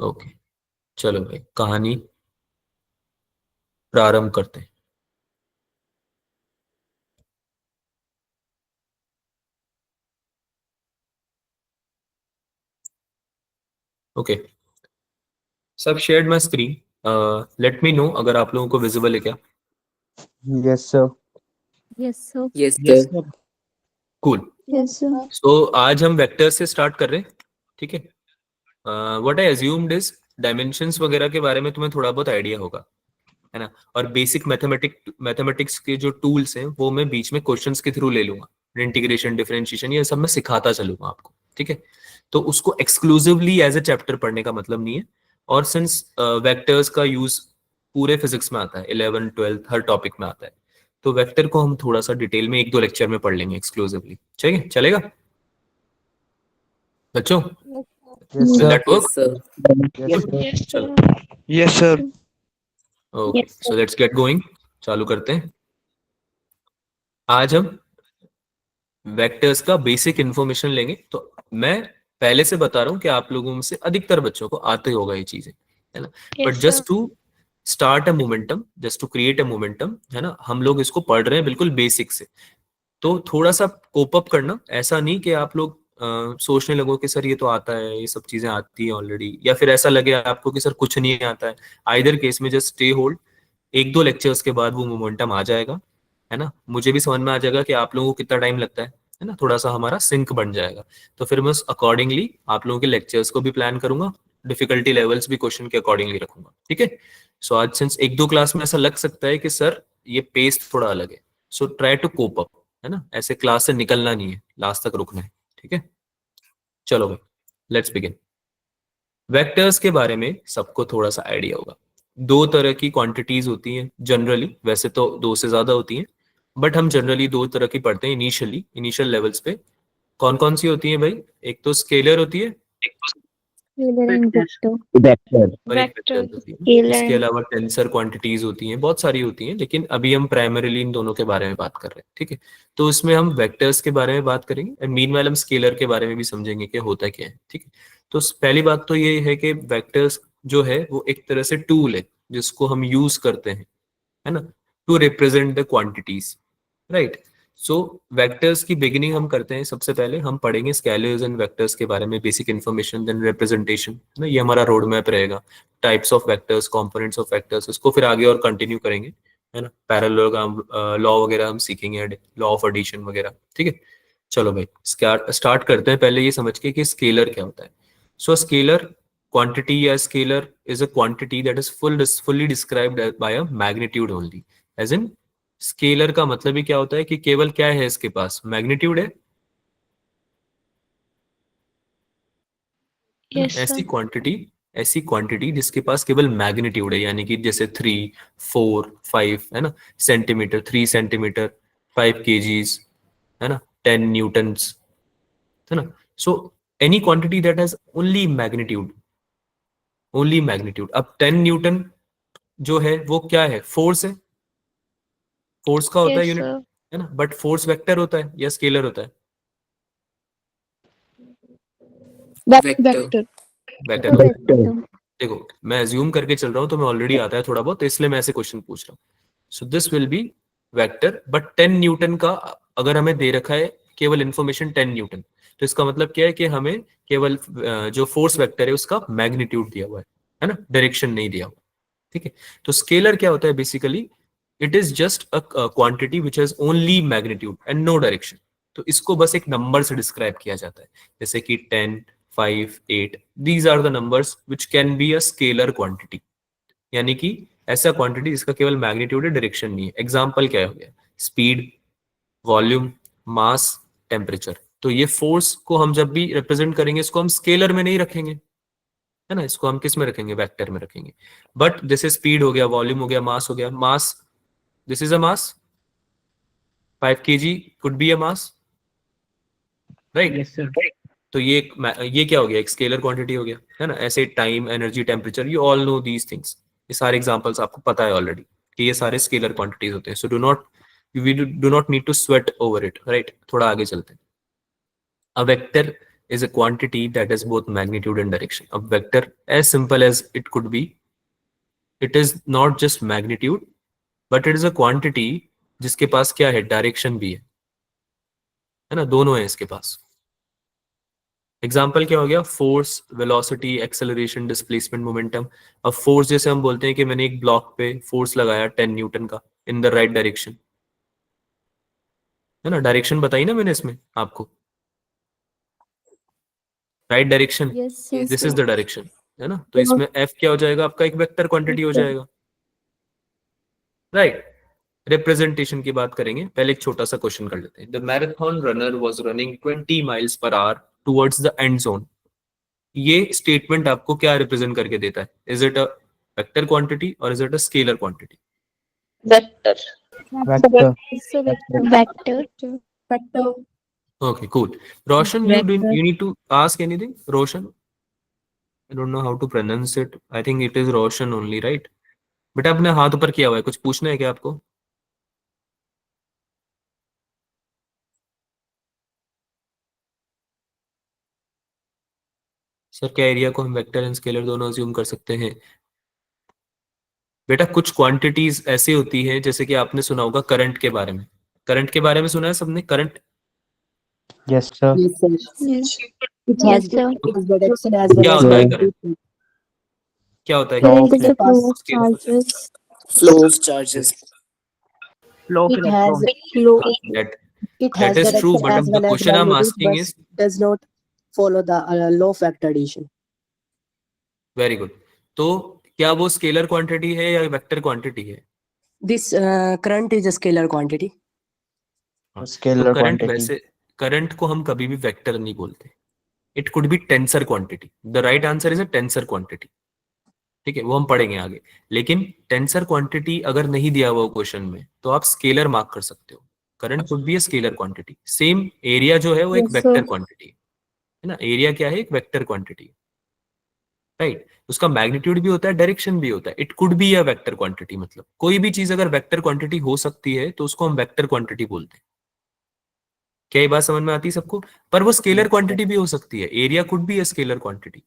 Okay, चलो भाई कहानी प्रारंभ करते हैं। ओके, सब shared my screen. Let me know अगर आप लोगों को विजिबल है क्या। Yes, sir. Yes, sir. Yes, Yes, sir. sir. Cool. Yes, sir. सो आज हम वेक्टर्स से स्टार्ट कर रहे हैं, ठीक है। What I assumed is dimensions वगैरह के बारे में तुम्हें थोड़ा बहुत आइडिया होगा, है ना। और बेसिक मैथमेटिक्स के जो टूल्स हैं वो मैं बीच में क्वेश्चंस के थ्रू ले लूंगा। इंटीग्रेशन, डिफरेंशिएशन, ये सब मैं सिखाता चलूंगा आपको, ठीक है। तो उसको एक्सक्लूसिवली एज ए चैप्टर पढ़ने का मतलब नहीं है। और सिंस वेक्टर्स का यूज पूरे फिजिक्स में आता है, 11 12 हर टॉपिक में आता है, तो वेक्टर को हम थोड़ा सा डिटेल में एक दो लेक्चर में पढ़ लेंगे एक्सक्लूसिवली। चलेगा चलेगा बच्चों? Yes, will sir. That work? Yes, sir. Yes, sir. Yes, चलो, sir. Yes, sir. Okay, Yes, so sir. Let's get going. चालू करते हैं। आज हम वेक्टर्स का बेसिक इंफॉर्मेशन लेंगे। तो मैं पहले से बता रहा हूं कि आप लोगों में से अधिकतर बच्चों को आते होगा ये चीजें, है ना। But Yes, just sir. To start a momentum, just to create a momentum, है ना, हम लोग इसको पढ़ रहे हैं बिल्कुल बेसिक से। तो थोड़ा सा कोप अप करना, ऐसा नहीं कि आप लोग सोचने लगो कि सर ये तो आता है, ये सब चीजें आती है ऑलरेडी, या फिर ऐसा लगे आपको कि सर कुछ नहीं आता है। आइदर केस में जस्ट स्टे होल्ड। एक दो लेक्चर्स के बाद वो मोमेंटम आ जाएगा, है ना। मुझे भी समझ में आ जाएगा कि आप लोगों को कितना टाइम लगता है ना। थोड़ा सा हमारा सिंक बन जाएगा। तो फिर मैं अकॉर्डिंगली आप लोगों के लेक्चर्स को भी प्लान करूंगा, डिफिकल्टी लेवल्स भी क्वेश्चन के अकॉर्डिंगली रखूंगा, ठीक है। सो आज सिंस एक दो क्लास में ऐसा लग सकता है कि सर ये पेस थोड़ा अलग है, so try to cope up, है ना। ऐसे क्लास से निकलना नहीं है, लास्ट तक रुकना है, ठीक है। चलो भाई, लेट्स बिगिन। वेक्टर्स के बारे में सबको थोड़ा सा आइडिया होगा। दो तरह की क्वांटिटीज होती हैं जनरली, वैसे तो दो से ज्यादा होती हैं, बट हम जनरली दो तरह की पढ़ते हैं इनिशियली, इनिशियल लेवल्स पे। कौन कौन सी होती है भाई? एक तो स्केलर होती है Scalar and vector. Vector. और एक वेक्टर Vector, होती है। scalar इसके and अलावा टेंसर क्वांटिटीज होती हैं, बहुत सारी होती हैं, लेकिन अभी हम प्राइमरीली इन दोनों के बारे में बात कर रहे हैं, ठीक है। तो इसमें हम वेक्टर्स के बारे में बात करेंगे एंड मीनवाइल हम स्केलर के बारे में भी समझेंगे कि होता क्या है, ठीक है। तो पहली बात तो ये है कि वेक्टर्स जो है वो एक तरह से टूल है जिसको हम यूज करते हैं, है ना, to represent the quantities, right. So vectors की बिगिनिंग हम करते हैं। सबसे पहले हम पढ़ेंगे स्केलर्स एंड वेक्टर्स के बारे में, बेसिक इन्फॉर्मेशन, देन रिप्रेजेंटेशन, है ना। ये हमारा रोड मैप रहेगा। Types of vectors, components of vectors, इसको फिर आगे और कंटिन्यू करेंगे, है ना। पैरेलल लॉ वगैरह हम सीखेंगे, लॉ ऑफ एडिशन वगैरह, ठीक है। चलो भाई स्टार्ट करते हैं पहले ये समझ के कि स्केलर क्या होता है। सो स्केलर quantity या scalar is a quantity that is fully described by a magnitude only, as in scalar का मतलब ही क्या होता है कि केवल क्या है इसके पास, मैग्नीट्यूड है ना। yes, sir. ऐसी क्वांटिटी जिसके पास केवल मैग्नीट्यूड है, यानी कि जैसे 3 4 5, है ना, सेंटीमीटर, 3 सेंटीमीटर, 5 kgs, है ना, 10 न्यूटन्स, है ना। So any quantity that has only magnitude, only magnitude. अब 10 न्यूटन जो है वो क्या है? फोर्स है, फोर्स का होता है Yes, यूनिट, sir. है ना। बट फोर्स वेक्टर होता है या स्केलर होता है? Vector. Vector. वेक्टर होता है। Vector. देखो मैं अज्यूम करके चल रहा हूँ, तो मैं ऑलरेडी आता है थोड़ा बहुत, तो इसलिए मैं ऐसे क्वेश्चन पूछ रहा हूँ। So this will B vector, but 10 Newton का अगर हमें दे रखा है केवल इंफॉर्मेशन 10 न्यूटन, तो इसका मतलब क्या है कि हमें केवल जो फोर्स वेक्टर है उसका मैग्नीट्यूड दिया हुआ है ना, डायरेक्शन नहीं दिया हुआ, ठीक है। तो स्केलर क्या होता है? Basically it is just a quantity which has only magnitude and no direction. तो इसको बस एक नंबर से डिस्क्राइब किया जाता है, जैसे कि 10 5 8, these are the numbers which can be a scalar quantity, यानी कि ऐसा क्वांटिटी जिसका केवल मैग्नीट्यूड है, डायरेक्शन नहीं है। एग्जाम्पल क्या हो गया? स्पीड, वॉल्यूम, मास, टेम्परेचर। तो ये फोर्स को हम जब भी रिप्रेजेंट करेंगे इसको हम स्केलर में नहीं रखेंगे, है ना, इसको हम किस में रखेंगे? वेक्टर में रखेंगे। बट जैसे स्पीड हो गया, वॉल्यूम हो गया, मास हो गया, mass, this is a mass, 5 kg could be a mass, right. Yes, sir. तो ये क्या हो गया? एक स्केलर क्वांटिटी हो गया, है ना। ऐसे time, energy, temperature, you all know these things. ये सारे एग्जांपल्स आपको पता है ऑलरेडी कि ये सारे स्केलर क्वांटिटीज होते हैं। So do not need to sweat over it, right. थोड़ा आगे चलते हैं। A vector is a quantity that has both magnitude and direction. A vector, as simple as it could be, it is not just magnitude, but it is a quantity जिसके पास क्या है, direction भी है ना, दोनों है इसके पास. एग्जाम्पल क्या हो गया, force, velocity, acceleration, displacement, momentum. अब फोर्स जैसे हम बोलते हैं कि मैंने एक ब्लॉक पे फोर्स लगाया 10 न्यूटन का इन द राइट डायरेक्शन, है ना, डायरेक्शन बताई ना मैंने इसमें आपको, right direction, Yes, sir. This is the direction, है ना. तो इसमें F क्या हो जाएगा आपका, एक वेक्टर क्वांटिटी हो जाएगा, राइट. रिप्रेजेंटेशन की बात करेंगे, पहले एक छोटा सा क्वेश्चन कर लेते हैं. The marathon runner was running 20 miles per hour towards the end zone. ये स्टेटमेंट आपको क्या रिप्रेजेंट करके देता है, is it a vector quantity और is it a scalar quantity? Vector. Vector. It's a vector. Vector. Vector. Okay, cool. Roshan, you need to ask anything? Roshan? I don't know how to pronounce it. I think it is Roshan only, right? बेटा आपने हाथ ऊपर किया हुआ है, कुछ पूछना है क्या आपको? सर क्या एरिया को हम वेक्टर एंड स्केलर दोनों अज्यूम कर सकते हैं? बेटा कुछ क्वांटिटीज ऐसी होती है, जैसे कि आपने सुना होगा करंट के बारे में. करंट के बारे में सुना है सबने, current? Yes, sir. Yes, sir. Yes. It has Yes, sir. its direction as well क्या as होता है Flow. करंट? क्या होता है Current current? is a flow of Scale. charges. flow of charges. Flow it has flow. That It has is true, direction but as the well as question I'm magnitude, asking but is, does not follow the law of vector addition. Very good. तो क्या वो scalar quantity है या vector quantity है? This current is a scalar quantity. Scalar तो current quantity. वैसे, current को हम कभी भी वेक्टर नहीं बोलते. It could B tensor quantity. The right answer is a tensor quantity. ठीक है, वो हम पढ़ेंगे आगे. लेकिन टेंसर क्वांटिटी अगर नहीं दिया हुआ क्वेश्चन में, तो आप स्केलर मार्क कर सकते हो. Current could be a scalar quantity. Same area जो है वो एक Yes, वेक्टर sir. क्वांटिटी है ना. एरिया क्या है, एक वेक्टर क्वांटिटी, राइट. उसका मैग्नीट्यूड भी होता है, डायरेक्शन भी होता है. It could be a vector quantity, मतलब कोई भी चीज अगर वेक्टर क्वांटिटी हो सकती है तो उसको हम वेक्टर क्वांटिटी बोलते हैं. क्या ये बात समझ में आती है सबको? पर वो स्केलर क्वांटिटी भी हो सकती है. Area could be a scalar quantity,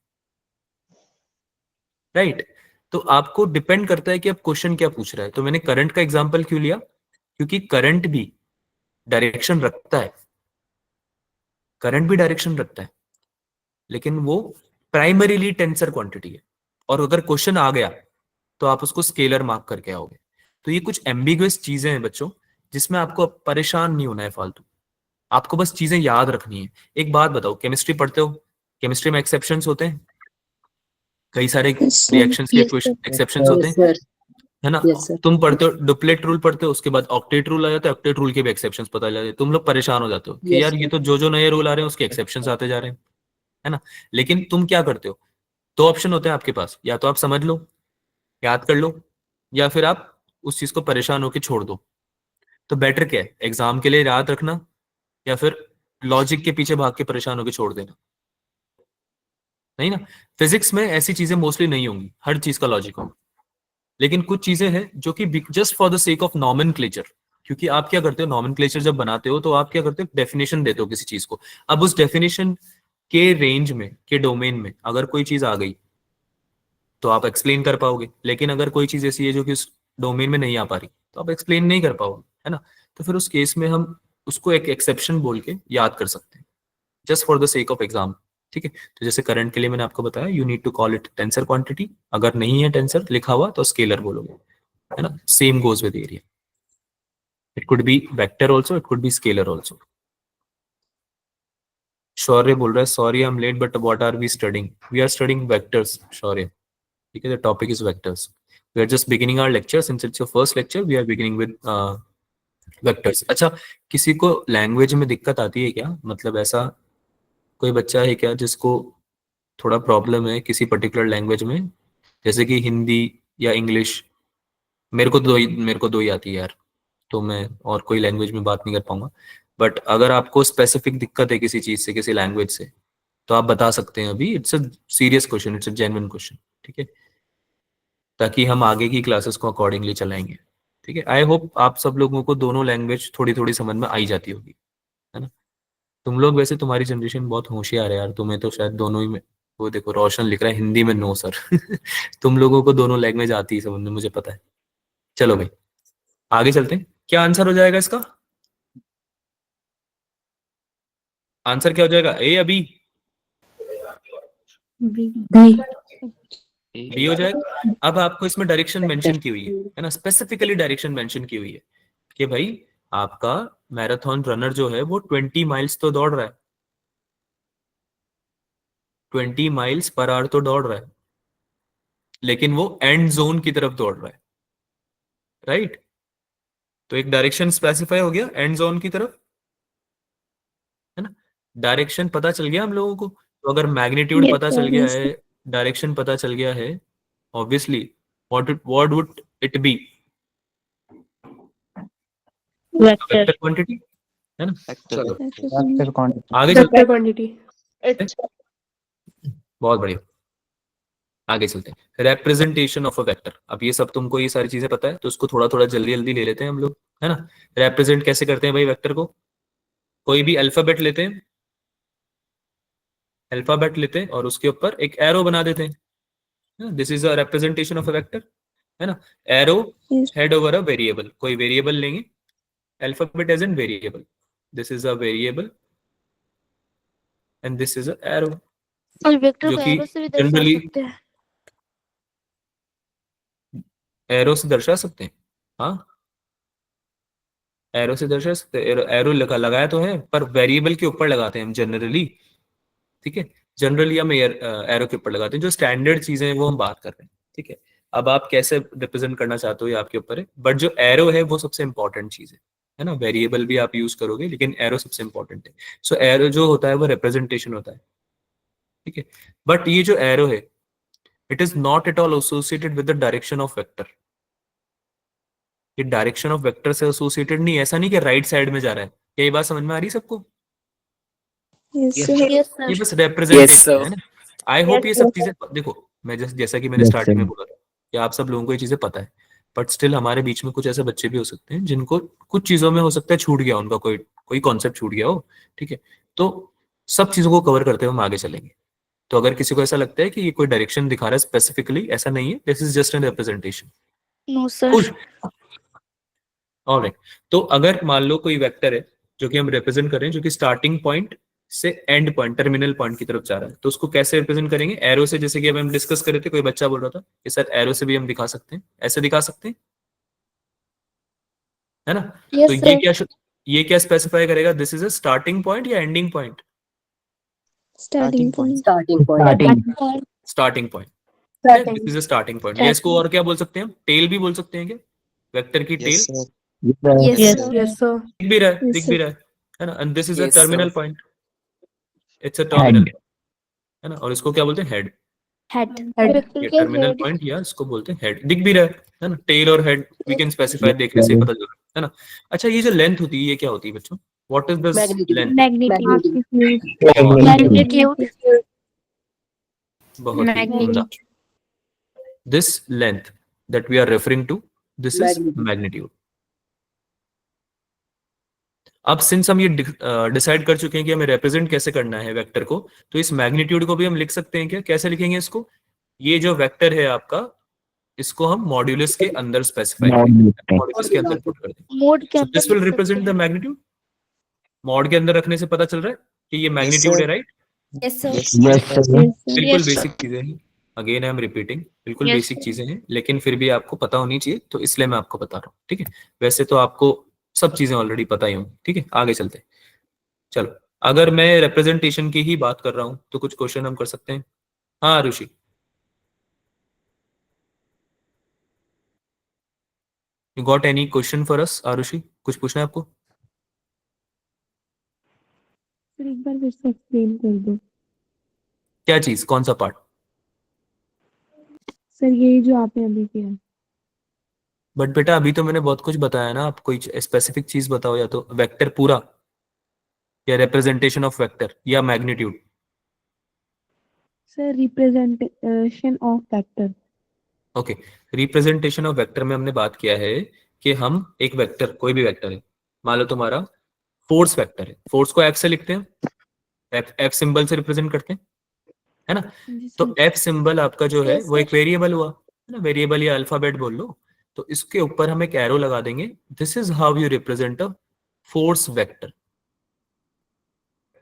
right. तो आपको डिपेंड करता है कि अब क्वेश्चन क्या पूछ रहा है. तो मैंने करंट का एग्जांपल क्यों लिया, क्योंकि करंट भी डायरेक्शन रखता है. करंट भी डायरेक्शन रखता है, लेकिन वो प्राइमरीली टेंसर क्वांटिटी है. और अगर क्वेश्चन आ गया तो आप उसको स्केलर मार्क करके आओगे. तो ये कुछ एम्बिगुअस चीजें हैं बच्चों, जिसमें आपको परेशान नहीं होना है फालतू. आपको बस चीजें याद रखनी है. एक बात बताओ, केमिस्ट्री पढ़ते हो? केमिस्ट्री में एक्सेप्शंस होते हैं, कई सारे Yes, sir. रिएक्शंस के Yes, sir. एक्सेप्शंस होते Yes, हैं, sir. है ना. Yes, sir. तुम पढ़ते हो डुप्लेट रूल पढ़ते हो, उसके बाद ऑक्टेट रूल आ जाता है. ऑक्टेट रूल के भी एक्सेप्शंस पता चल जाते हैं. तुम लोग परेशान हो जाते हो कि Yes, यार ये sir. तो जो नए रूल आ रहे हैं उसके एक्सेप्शंस आते जा रहे हैं, है ना. लेकिन तुम क्या करते हो, दो ऑप्शन होते हैं आपके पास. या तो आप समझ लो, याद कर लो, या फिर आप उस चीज को परेशान होकर छोड़ दो. तो बेटर क्या है, एग्जाम के लिए याद रखना या फिर लॉजिक के पीछे भाग के परेशान होकर छोड़ देना? नहीं ना. फिजिक्स में ऐसी चीजें मोस्टली नहीं होंगी, हर चीज का लॉजिक होगा. लेकिन कुछ चीजें हैं जो कि just for the sake of nomenclature, क्योंकि आप क्या करते हो, नॉमेनक्लेचर जब बनाते हो तो आप क्या करते हो, डेफिनेशन देते हो किसी चीज को. अब उस डेफिनेशन के रेंज में, के डोमेन में अगर कोई चीज आ गई तो आप एक्सप्लेन कर पाओगे. लेकिन अगर कोई चीज ऐसी है जो कि उस डोमेन में नहीं आ पा रही, तो आप एक्सप्लेन नहीं कर पाओगे, है ना. तो फिर उस केस में हम उसको एक एक्सेप्शन बोल के याद कर सकते हैं, just for the sake of exam. ठीक है. तो जैसे करंट के लिए मैंने आपको बताया, you need to call it tensor quantity. अगर नहीं है टेंसर लिखा हुआ तो स्केलर बोलोगे, है ना. Same goes with area. It could be vector also, it could be scalar also. Shaurya बोल रहा है, sorry I am late but what are we studying? We are studying vectors Shaurya. ठीक है, the topic is vectors. We are just beginning our lecture, since it's your first lecture we are beginning with vectors. अच्छा, किसी को language में दिक्कत आती है क्या, मतलब ऐसा कोई बच्चा है क्या जिसको थोड़ा प्रॉब्लम है किसी पर्टिकुलर लैंग्वेज में, जैसे कि हिंदी या इंग्लिश? मेरे को दो ही आती है यार, तो मैं और कोई लैंग्वेज में बात नहीं कर पाऊंगा. बट अगर आपको स्पेसिफिक दिक्कत है किसी चीज से, किसी लैंग्वेज से, तो आप बता सकते हैं अभी. It's a serious question, it's a genuine question. ठीक है, ताकि हम आगे की क्लासेस को अकॉर्डिंगली चलाएंगे. ठीक है. आई होप आप सब लोगों को दोनों लैंग्वेज थोड़ी थोड़ी समझ में आई जाती होगी, है ना. तुम लोग वैसे तुम्हारी जनरेशन बहुत होशियार है यार, तुम्हें तो शायद दोनों ही में, वो देखो रोशन लिख रहा है हिंदी में नो सर। तुम लोगों को दोनों लैंग्वेज आती है समझ में, मुझे पता है। चलो भाई आगे चलते हैं, क्या आंसर हो जाएगा इसका? आंसर क्या हो जाएगा, ए या बी? बी हो जाएगा। अब आपको इसमें डायरेक्शन मेंशन की हुई है ना, स्पेसिफिकली डायरेक्शन मेंशन की हुई है कि भाई आपका मैराथन रनर जो है वो 20 माइल्स तो दौड़ रहा है, 20 माइल्स पर आवर तो दौड़ रहा है, लेकिन वो एंड जोन की तरफ दौड़ रहा है, राइट? तो एक डायरेक्शन स्पेसिफाई हो गया एंड जोन की तरफ, है ना? डायरेक्शन पता चल गया हम लोगों को, तो अगर मैग्नीट्यूड Yes, पता sir. चल गया Yes, है, डायरेक्शन पता चल गया है, obviously what would it be? Vector. Vector quantity, है ना? चलो Vector quantity. आगे चलते Vector quantity. हैं। बहुत बढ़िया, आगे चलते हैं। रिप्रेजेंटेशन ऑफ अ वेक्टर, अब ये सब तुमको ये सारी चीजें पता है, तो उसको थोड़ा थोड़ा जल्दी जल्दी ले लेते हैं हम लोग, है ना? रिप्रेजेंट कैसे करते हैं भाई वेक्टर को? कोई भी अल्फाबेट लेते हैं, अल्फाबेट लेते हैं और उसके ऊपर एक एरो बना देते हैं, this is a representation of a vector, है ना? Arrow Yes. Head over a variable, कोई वेरिएबल लेंगे, alphabet as an variable, this is a variable and this is a arrow, और वेक्टर जो को कि एरो से भी दर्शा जनरली सकते हैं। एरो से दर्शा सकते हैं, हाँ एरो से दर्शा सकते हैं, एरो लगाया तो है, पर वेरिएबल के ऊपर लगाते हैं हम जनरली, ठीक है? जनरली हम एरो के ऊपर लगाते हैं, जो स्टैंडर्ड चीजें हैं वो हम बात कर रहे हैं, ठीक है? अब आप कैसे रिप्रेजेंट करना चाहते हो ये आपके ऊपर है, बट जो एरो है वो सबसे इंपॉर्टेंट चीज है ना? वेरिएबल भी आप यूज करोगे लेकिन एरो सबसे इंपॉर्टेंट है। सो एरो जो होता है वो रिप्रेजेंटेशन होता है, ठीक है? बट ये जो एरो है it is not at all associated with the direction of vector, ये डायरेक्शन ऑफ वेक्टर से एसोसिएटेड नहीं, ऐसा नहीं कि राइट साइड में जा रहा है। क्या ये बात समझ में आ रही है सबको? Yes, Yes, sir. sir. Yes, ये sir. बस रिप्रेजेंटेशन sir. है ना। आई होप ये सब चीजें देखो, मैं जैसा कि मैंने Yes, स्टार्टिंग में sir. बोला था कि आप सब लोगों को ये चीजें पता है, बट स्टिल हमारे बीच में कुछ ऐसे बच्चे भी हो सकते हैं जिनको कुछ चीजों में हो सकता है छूट गया, उनका कोई कोई कॉन्सेप्ट छूट गया हो, ठीक है? तो सब चीजों को कवर करते हुए हम आगे चलेंगे। तो अगर किसी को ऐसा लगता है कि ये कोई डायरेक्शन दिखा रहा है स्पेसिफिकली, ऐसा नहीं है, this is just an representation. No, sir. खुश, ऑलराइट। तो अगर मान लो कोई वेक्टर है जो कि हम रिप्रेजेंट कर रहे हैं, जो कि स्टार्टिंग पॉइंट से एंड पॉइंट, टर्मिनल पॉइंट की तरफ जा रहा है, तो उसको कैसे रिप्रेजेंट करेंगे? एरो से, जैसे कि अब हम डिस्कस कर रहे थे, कोई बच्चा बोल रहा था कि सर एरो से भी हम दिखा सकते हैं, ऐसे दिखा सकते हैं, है ना? Yes, तो sir. ये क्या स्पेसिफाई करेगा, this is a starting point या ending point? Starting point. Starting point. Starting. Starting point, Starting. This is a starting point. या इसको और क्या बोल सकते हैं हम, टेल भी बोल सकते हैं क्या? वेक्टर की tell Yes, sir. Yes, Yes, sir. sir. Yes, sir. दिख भी रहा है, Yes, दिख sir. भी रहा है ना? And this is a Yes, terminal sir. Point, it's a terminal, Head. है ना? और इसको क्या बोलते हैं, हेड। Head. Head. वेक्टर ये के टर्मिनल head. पॉइंट या इसको बोलते हैं हेड, दिख भी रहा है ना? टेल और head we can specify, Yes, देखने से ही sir. पता चल रहा है ना? अच्छा, ये जो लेंथ होती है ये क्या होती है बच्चों? What is this Magnitude. Length? Magnitude. Magnitude. Magnitude. बहुत ही उम्दा। Magnitude. This length that we are referring to, this is Magnitude. Magnitude. अब सिंस हम ये डिसाइड कर चुके हैं कि हमें रिप्रेजेंट कैसे करना है वेक्टर को, तो इस मैग्नीट्यूड को भी हम लिख सकते हैं क्या? कैसे लिखेंगे इसको? ये जो वेक्टर है आपका, इसको हम मॉड्यूलस के अंदर स्पेसिफाई करेंगे, मॉड्यूलस के अंदर पुट कर देंगे। मोड के सो अंदर दिस विल लिख सकते रिप्रेजेंट द हैं। मैग्नीट्यूड। मॉड के अंदर रखने से पता चल रहा है कि ये मैग्नीट्यूड sir. है, right? Yes, sir. Yes, Yes, sir. sir. Yes, sir. बिल्कुल Yes, बेसिक चीजें हैं, अगेन आई एम रिपीटिंग, बिल्कुल Yes, बेसिक sir. चीजें हैं, लेकिन फिर भी आपको पता होनी चाहिए, तो इसलिए मैं आपको बता रहा हूँ, ठीक है? वैसे तो आपको सब चीजें ऑलरेडी पता ही होंगी, ठीक है? आगे चलते हैं। चलो, अगर मैं रिप्रेजेंटेशन की ही बात कर रहा हूँ तो कुछ क्वेश्चन हम कर सकते हैं। हाँ Rishi, you got any question for us? Arushi, कुछ पूछना है आपको? सर एक बार फिर से एक्सप्लेन कर दो। क्या चीज, कौन सा पार्ट? सर ये जो आपने अभी किया। बट बेटा अभी तो मैंने बहुत कुछ बताया ना, आप कोई स्पेसिफिक चीज बताओ, या तो वेक्टर पूरा, या रिप्रेजेंटेशन ऑफ वेक्टर, या magnitude. Sir representation of vector. Okay, representation of vector में हमने बात किया है कि हम एक वेक्टर, कोई भी वेक्टर है, मान लो तुम्हारा फोर्स वेक्टर है, फोर्स को एफ से लिखते हैं, एफ सिंबल से रिप्रेजेंट करते हैं, है ना। जी तो सर। एफ सिंबल आपका जो है Yes, वो एक sir. वेरिएबल हुआ, है ना, वेरिएबल या अल्फाबेट बोल लो। तो इसके ऊपर हम एक एरो लगा देंगे, this is how you represent a force vector,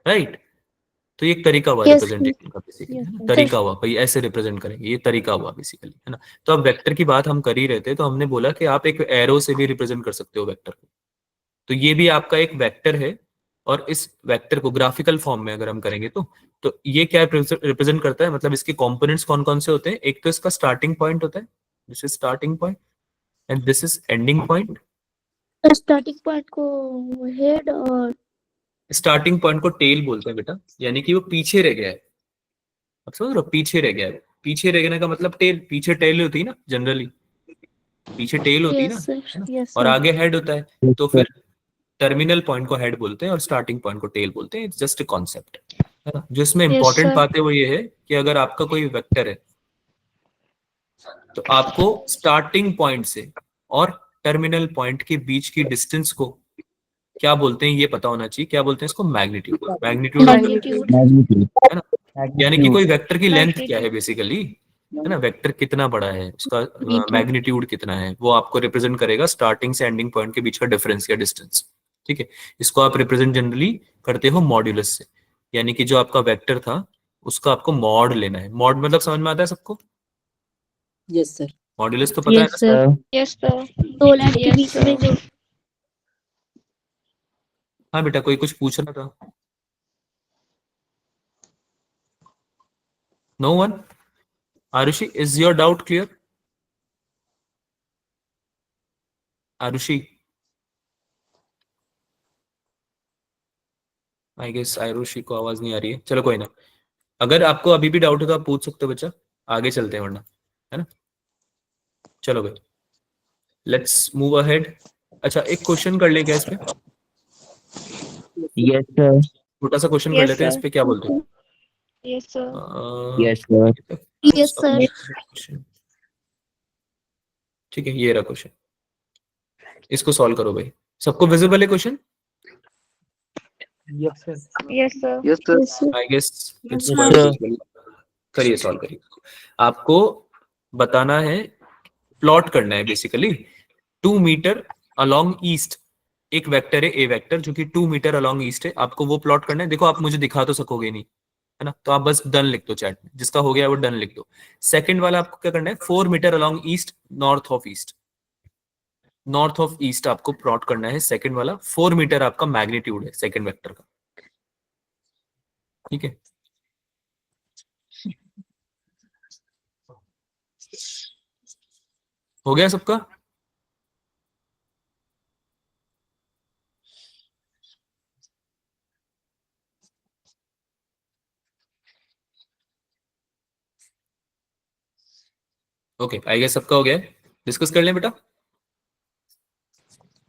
right. तो ये एक तरीका हुआ Yes, रिप्रेजेंटेशन का बेसिकली, Yes, है ना, sir. तरीका हुआ भाई, ऐसे रिप्रेजेंट करेंगे, ये तरीका हुआ बेसिकली, है ना। तो अब वेक्टर की बात हम कर ही रहे थे, तो हमने बोला कि आप एक एरो से भी रिप्रेजेंट कर सकते हो वेक्टर को। तो ये भी आपका एक वेक्टर है, और इस वेक्टर को ग्राफिकल फॉर्म में अगर हम करेंगे तो ये क्या रिप्रेजेंट करता है, मतलब इसके कंपोनेंट्स कौन कौन से होते हैं। एक तो इसका स्टार्टिंग पॉइंट होता है, this is starting point and this is ending point. Starting point को हेड और स्टार्टिंग पॉइंट को टेल बोलते हैं बेटा, यानी कि वो पीछे रह गया है, आप समझ रहे हो, पीछे रह गया है। पीछे रहने का मतलब टेल, पीछे टेल होती है ना जनरली, पीछे टेल होती है ना, यस सर. है ना, Yes, और sir. आगे हेड होता है। तो फिर टर्मिनल पॉइंट को हेड बोलते हैं और स्टार्टिंग पॉइंट को टेल बोलते हैं। इट्स जस्ट अ कॉन्सेप्ट, है ना। जो इसमें Yes, इंपॉर्टेंट sir. बात है वो ये है कि अगर आपका कोई वेक्टर है तो आपको स्टार्टिंग पॉइंट से और टर्मिनल पॉइंट के बीच की डिस्टेंस को क्या बोलते हैं ये पता होना चाहिए। क्या बोलते हैं इसको, मैग्नीट्यूड। Magnitude Magnitude. है ना, यानी कि कोई वेक्टर की लेंथ क्या है Magnitude. बेसिकली, है ना, वेक्टर कितना बड़ा है, उसका Magnitude. मैग्नीट्यूड कितना है, वो आपको रिप्रेजेंट करेगा स्टार्टिंग से एंडिंग पॉइंट के बीच का डिफरेंस या डिस्टेंस। ठीक है, इसको आप रिप्रेजेंट जनरली करते हो मॉड्यूलस से, यानी कि जो आपका वेक्टर था उसका आपको मॉड लेना है। मॉड मतलब समझ में आता है सबको, Yes, sir. मॉड्यूलस तो पता है Yes, ना। sir. Yes, sir. दो लाइन के बीच में जो हाँ बेटा, कोई कुछ पूछ रहा था। No one. Arushi, is your doubt clear? Arushi, I guess Arushi को आवाज नहीं आ रही है, चलो कोई ना। अगर आपको अभी भी डाउट है तो आप पूछ सकते हो बच्चा, आगे चलते हैं वरना, है ना। चलो भाई, लेट्स मूव अहेड। अच्छा, एक क्वेश्चन कर ले क्या इस पे, Yes, sir. छोटा सा क्वेश्चन कर Yes, लेते हैं इस sir. पे, क्या बोलते हो? Yes, sir. Yes, sir. Yes, sir. ठीक है, ये रहा क्वेश्चन, इसको सॉल्व करो भाई। सबको विजिबल है question? Yes, sir. Yes, sir. Yes, sir. Yes, sir. I guess it's Yes, quite sir. Visible. करिए, सॉल्व करिए। आपको बताना है, प्लॉट करना है बेसिकली 2 मीटर अलोंग ईस्ट। एक वेक्टर है ए वेक्टर जो कि 2 मीटर अलोंग ईस्ट है, आपको वो प्लॉट करना है। देखो आप मुझे दिखा तो सकोगे नहीं, है ना, तो आप बस डन लिख दो चैट में, जिसका हो गया वो डन लिख दो। सेकंड वाला आपको क्या करना है, 4 metre along east north of east, north of east आपको प्लॉट करना है। सेकंड वाला 4 मीटर आपका मैग्नीट्यूड है सेकंड वेक्टर का, ठीक है। हो गया सबका? ओके, आई गेस सबका हो गया है। डिस्कस कर लें बेटा।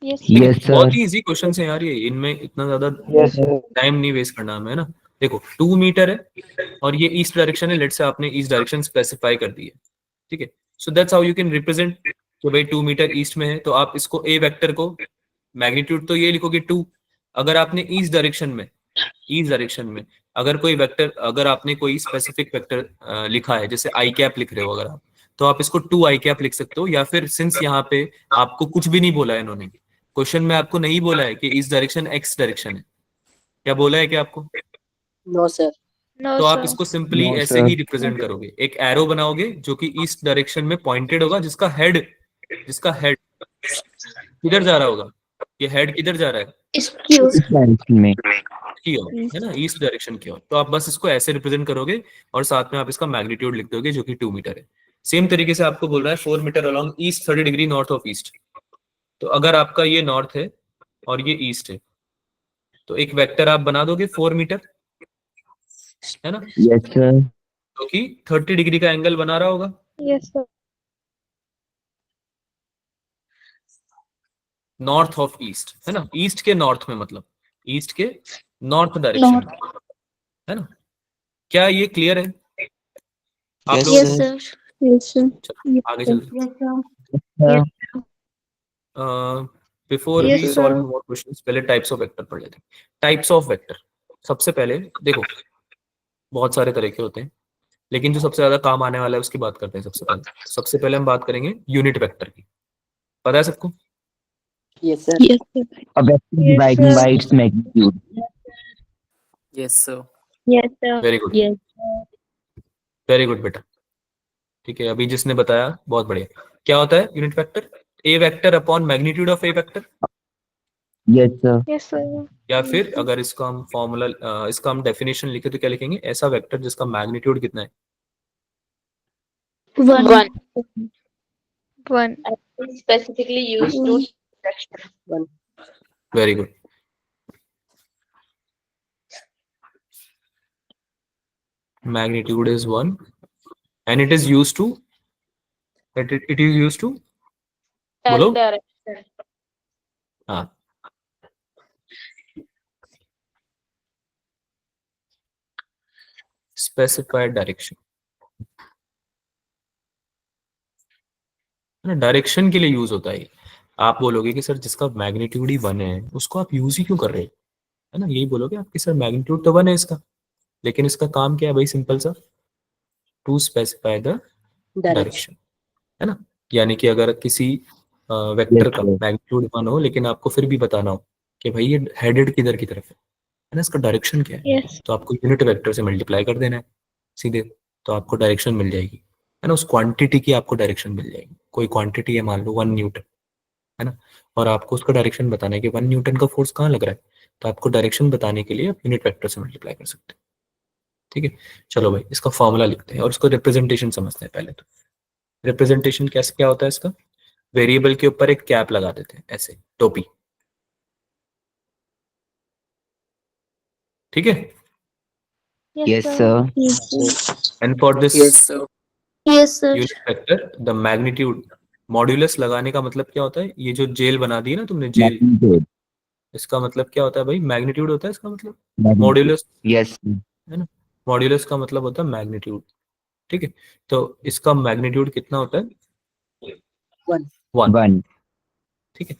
Yes, Yes, sir. बहुत ही इजी क्वेश्चन है यार ये, इनमें इतना ज्यादा Yes, sir. टाइम नहीं वेस्ट करना हमें, है ना। देखो 2 मीटर है और ये ईस्ट डायरेक्शन है, लेट से आपने ईस्ट डायरेक्शन स्पेसिफाई कर दी है, ठीक है। So that's how you can represent कि भाई 2 मीटर ईस्ट में है, तो आप इसको ए वेक्टर को मैग्नीट्यूड तो ये लिखोगे 2। अगर आपने ईस्ट डायरेक्शन में अगर कोई वेक्टर, अगर आपने कोई स्पेसिफिक वेक्टर लिखा है, जैसे आई कैप लिख रहे हो अगर आप, तो आप इसको 2 आई कैप लिख सकते हो। या फिर सिंस यहाँ पे आपको कुछ भी नहीं बोला है इन्होंने, क्वेश्चन में आपको नहीं बोला है कि ईस्ट डायरेक्शन एक्स डायरेक्शन है, क्या बोला है क्या आपको? No, sir. No, तो आप sir. इसको सिंपली No, ऐसे sir. ही रिप्रेजेंट करोगे, एक एरो बनाओगे जो कि ईस्ट डायरेक्शन में पॉइंटेड होगा, जिसका हेड किधर जा रहा होगा, ये हेड किधर जा रहा है, Excuse. इस डायरेक्शन में. की ओर, है ना, ईस्ट डायरेक्शन की ओर। तो आप बस इसको ऐसे रिप्रेजेंट करोगे और साथ में आप इसका मैग्नीट्यूड लिख दोगे जो कि 2 मीटर है। सेम तरीके से आपको बोल रहा है 4 metre along east 30 degree north of east. तो अगर आपका ये नॉर्थ है और ये ईस्ट है, तो एक वेक्टर आप बना दोगे 4 मीटर, है ना, Yes, sir. जो कि 30 डिग्री का एंगल बना रहा होगा। Yes, sir. North of east, है ना, ईस्ट के नॉर्थ में, मतलब ईस्ट के नॉर्थ डायरेक्शन में, है ना। क्या ये क्लियर है आप Yes, लोग? Yes, sir. Yes, sir. चलो, आगे चलते हैं। Sir. Before Yes, we sir. Solve more questions पहले टाइप्स ऑफ वेक्टर पढ़ लेते हैं। टाइप्स ऑफ वेक्टर, सबसे पहले देखो बहुत सारे तरह के होते हैं, लेकिन जो सबसे ज्यादा काम आने वाला है उसकी बात करते हैं। सबसे पहले हम बात करेंगे यूनिट वेक्टर की। पता है सबको? Yes, sir. Yes, sir. A vector Yes, dividing sir. by its magnitude. Yes, sir. Yes, sir. Very good, Yes. Very good बेटा। ठीक है, अभी जिसने बताया बहुत बढ़िया। क्या होता है unit vector? A vector upon magnitude of A vector, Yes, sir. Yes, sir. या फिर अगर इसका हम फॉर्मूला, इसका हम डेफिनेशन लिखे तो क्या लिखेंगे? ऐसा वेक्टर जिसका मैग्नीट्यूड कितना है? One. One. Specifically used to One. Very good. Magnitude is 1 and it is used to it is used to tell बोलो। direction. हाँ, specified direction, है ना, डायरेक्शन के लिए यूज होता है ये। आप बोलोगे कि सर जिसका मैग्नीट्यूड ही 1 है उसको आप यूज ही क्यों कर रहे हैं, है ना, यही बोलोगे आपकी सर मैग्नीट्यूड तो 1 है इसका, लेकिन इसका काम क्या है भाई? सिंपल सा, to specify the Direction. Direction, है ना। यानी कि अगर किसी वेक्टर Yes, का sir. मैग्नीट्यूड 1 हो लेकिन आपको फिर भी बताना हो कि भाई ये हेडेड किधर की तरफ है ना, इसका डायरेक्शन क्या है, Yes. तो आपको यूनिट वेक्टर से मल्टीप्लाई कर देना है सीधे, तो आपको डायरेक्शन मिल जाएगी, है ना। उस क्वांटिटी की आपको डायरेक्शन मिल जाएगी। कोई क्वांटिटी है मान लो 1 न्यूटन, है ना, और आपको उसका डायरेक्शन बताना है कि 1 न्यूटन का फोर्स कहाँ लग रहा है, तो आपको डायरेक्शन बताने के लिए आप यूनिट वेक्टर से मल्टीप्लाई कर सकते हैं। ठीक है, चलो भाई इसका फॉर्मूला लिखते हैं और इसको रिप्रेजेंटेशन समझते हैं। पहले तो रिप्रेजेंटेशन कैसे क्या होता है इसका? वेरिएबल के ऊपर एक कैप लगा देते हैं, ऐसे टोपी, ठीक है। Yes, sir. Yes, sir. And for this Yes, sir. Yes, sir. Unit vector the magnitude, modulus लगाने का मतलब क्या होता है? ये जो जेल बना दी है ना तुमने, जेल, Magnitude. इसका मतलब क्या होता है भाई? मैग्नीट्यूड होता है इसका मतलब, Magnitude. Modulus, Yes, sir. है ना, मॉड्यूलस का मतलब होता है मैग्नीट्यूड। ठीक है, तो इसका मैग्नीट्यूड कितना होता है? 1. 1। 1. ठीक है,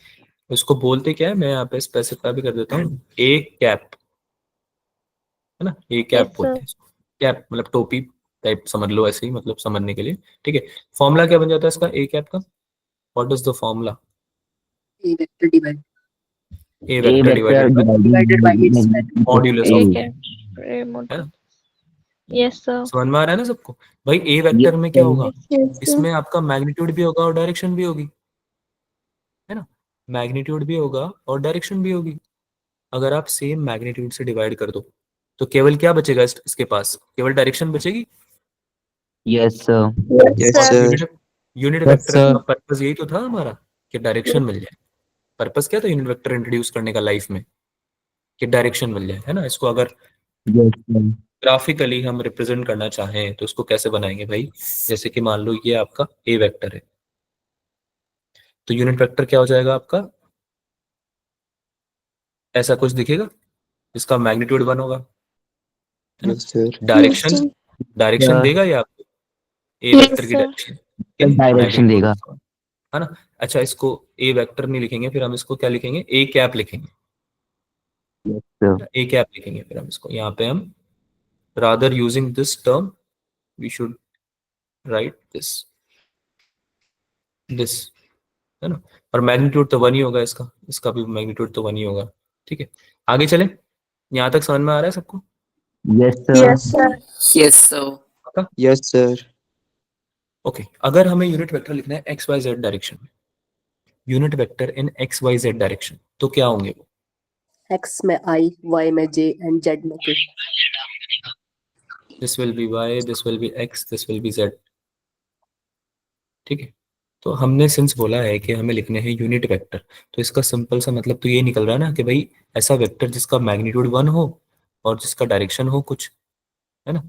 इसको बोलते क्या है, मैं यहाँ पे स्पेसिफाई भी कर देता हूँ, ए कैप, है ना, ए कैप Yes, बोलते sir. हैं इसको। कैप मतलब टोपी टाइप समझ लो, ऐसे ही मतलब समझने के लिए। ठीक है, फॉर्मूला क्या बन जाता है इसका ए कैप का? What is the formula? A vector divide. A A vector vector divided by divided by its magnitude of modulus A. Of Okay. है Remote. ना। Yes, sir. समझ में आ रहा है ना सबको? भाई ए Yes, वेक्टर में क्या sir. होगा? Yes, sir. इसमें आपका मैग्नीट्यूड भी होगा और डायरेक्शन भी होगी, है ना, मैग्नीट्यूड भी होगा और डायरेक्शन भी होगी। अगर आप सेम मैग्नीट्यूड से डिवाइड कर दो तो केवल क्या बचेगा इसके पास? केवल डायरेक्शन बचेगी। Yes, sir. Yes, और sir. Unit Yes, vector sir. का पर्पस यही तो था हमारा कि डायरेक्शन मिल जाए। पर्पस क्या था यूनिट वेक्टर इंट्रोड्यूस करने का लाइफ में? कि डायरेक्शन मिल जाए, है ना। इसको अगर Yes, sir. ग्राफिकली हम रिप्रेजेंट करना चाहें तो इसको कैसे बनाएंगे भाई? जैसे कि मान लो ये आपका ए वेक्टर है, तो यूनिट वेक्टर क्या हो जाएगा आपका? ऐसा कुछ दिखेगा जिसका मैग्नीट्यूड 1 होगा, है ना। Yes, sir. Direction, sir. Direction Yeah. देगा या आपको ए Yes, वेक्टर की sir. डायरेक्शन? Direction देगा. है ना। अच्छा, इसको ए वेक्टर नहीं लिखेंगे, फिर हम इसको क्या लिखेंगे? ए कैप लिखेंगे, Yes, sir. ए कैप लिखेंगे। फिर हम इसको यहाँ पे हम rather using this term we should write this, है ना। और मैग्नीट्यूड तो 1 ही होगा इसका, इसका भी मैग्नीट्यूड तो 1 ही होगा। ठीक है, आगे चले। यहाँ तक समझ में आ रहा है सबको? Yes, sir. Yes, sir. Yes, sir. पक्का? Yes, sir. ओके, अगर हमें यूनिट वेक्टर लिखना है एक्स वाई जेड डायरेक्शन में, यूनिट वेक्टर इन एक्स वाई जेड डायरेक्शन, तो क्या होंगे वो? X में I, Y में J and Z में K. This will be Y, this will be X, this will be Z. ठीक है, तो हमने सिंस बोला है कि हमें लिखने हैं यूनिट वेक्टर, तो इसका सिंपल सा मतलब तो ये निकल रहा है ना कि भाई ऐसा वेक्टर जिसका मैग्नीट्यूड 1 हो और जिसका डायरेक्शन हो कुछ, है ना।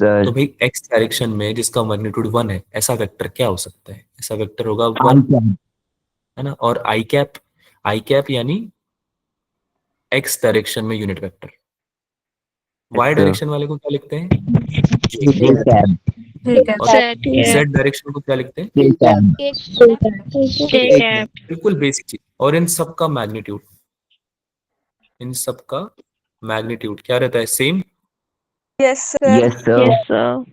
Sir. तो भाई एक्स डायरेक्शन में जिसका मैग्नीट्यूड 1 है, ऐसा वेक्टर क्या हो सकता है? ऐसा वेक्टर होगा 1, I है ना। और आई कैप यानी एक्स डायरेक्शन में unit vector. Y sir. Direction वाले को क्या लिखते हैं? A cap. और Z cap. z डायरेक्शन को क्या लिखते हैं? J cap. बिल्कुल बेसिक चीज। और इन सब का मैग्नीट्यूड, इन सब का मैग्नीट्यूड क्या रहता है? Same, Yes, sir. Yes, sir.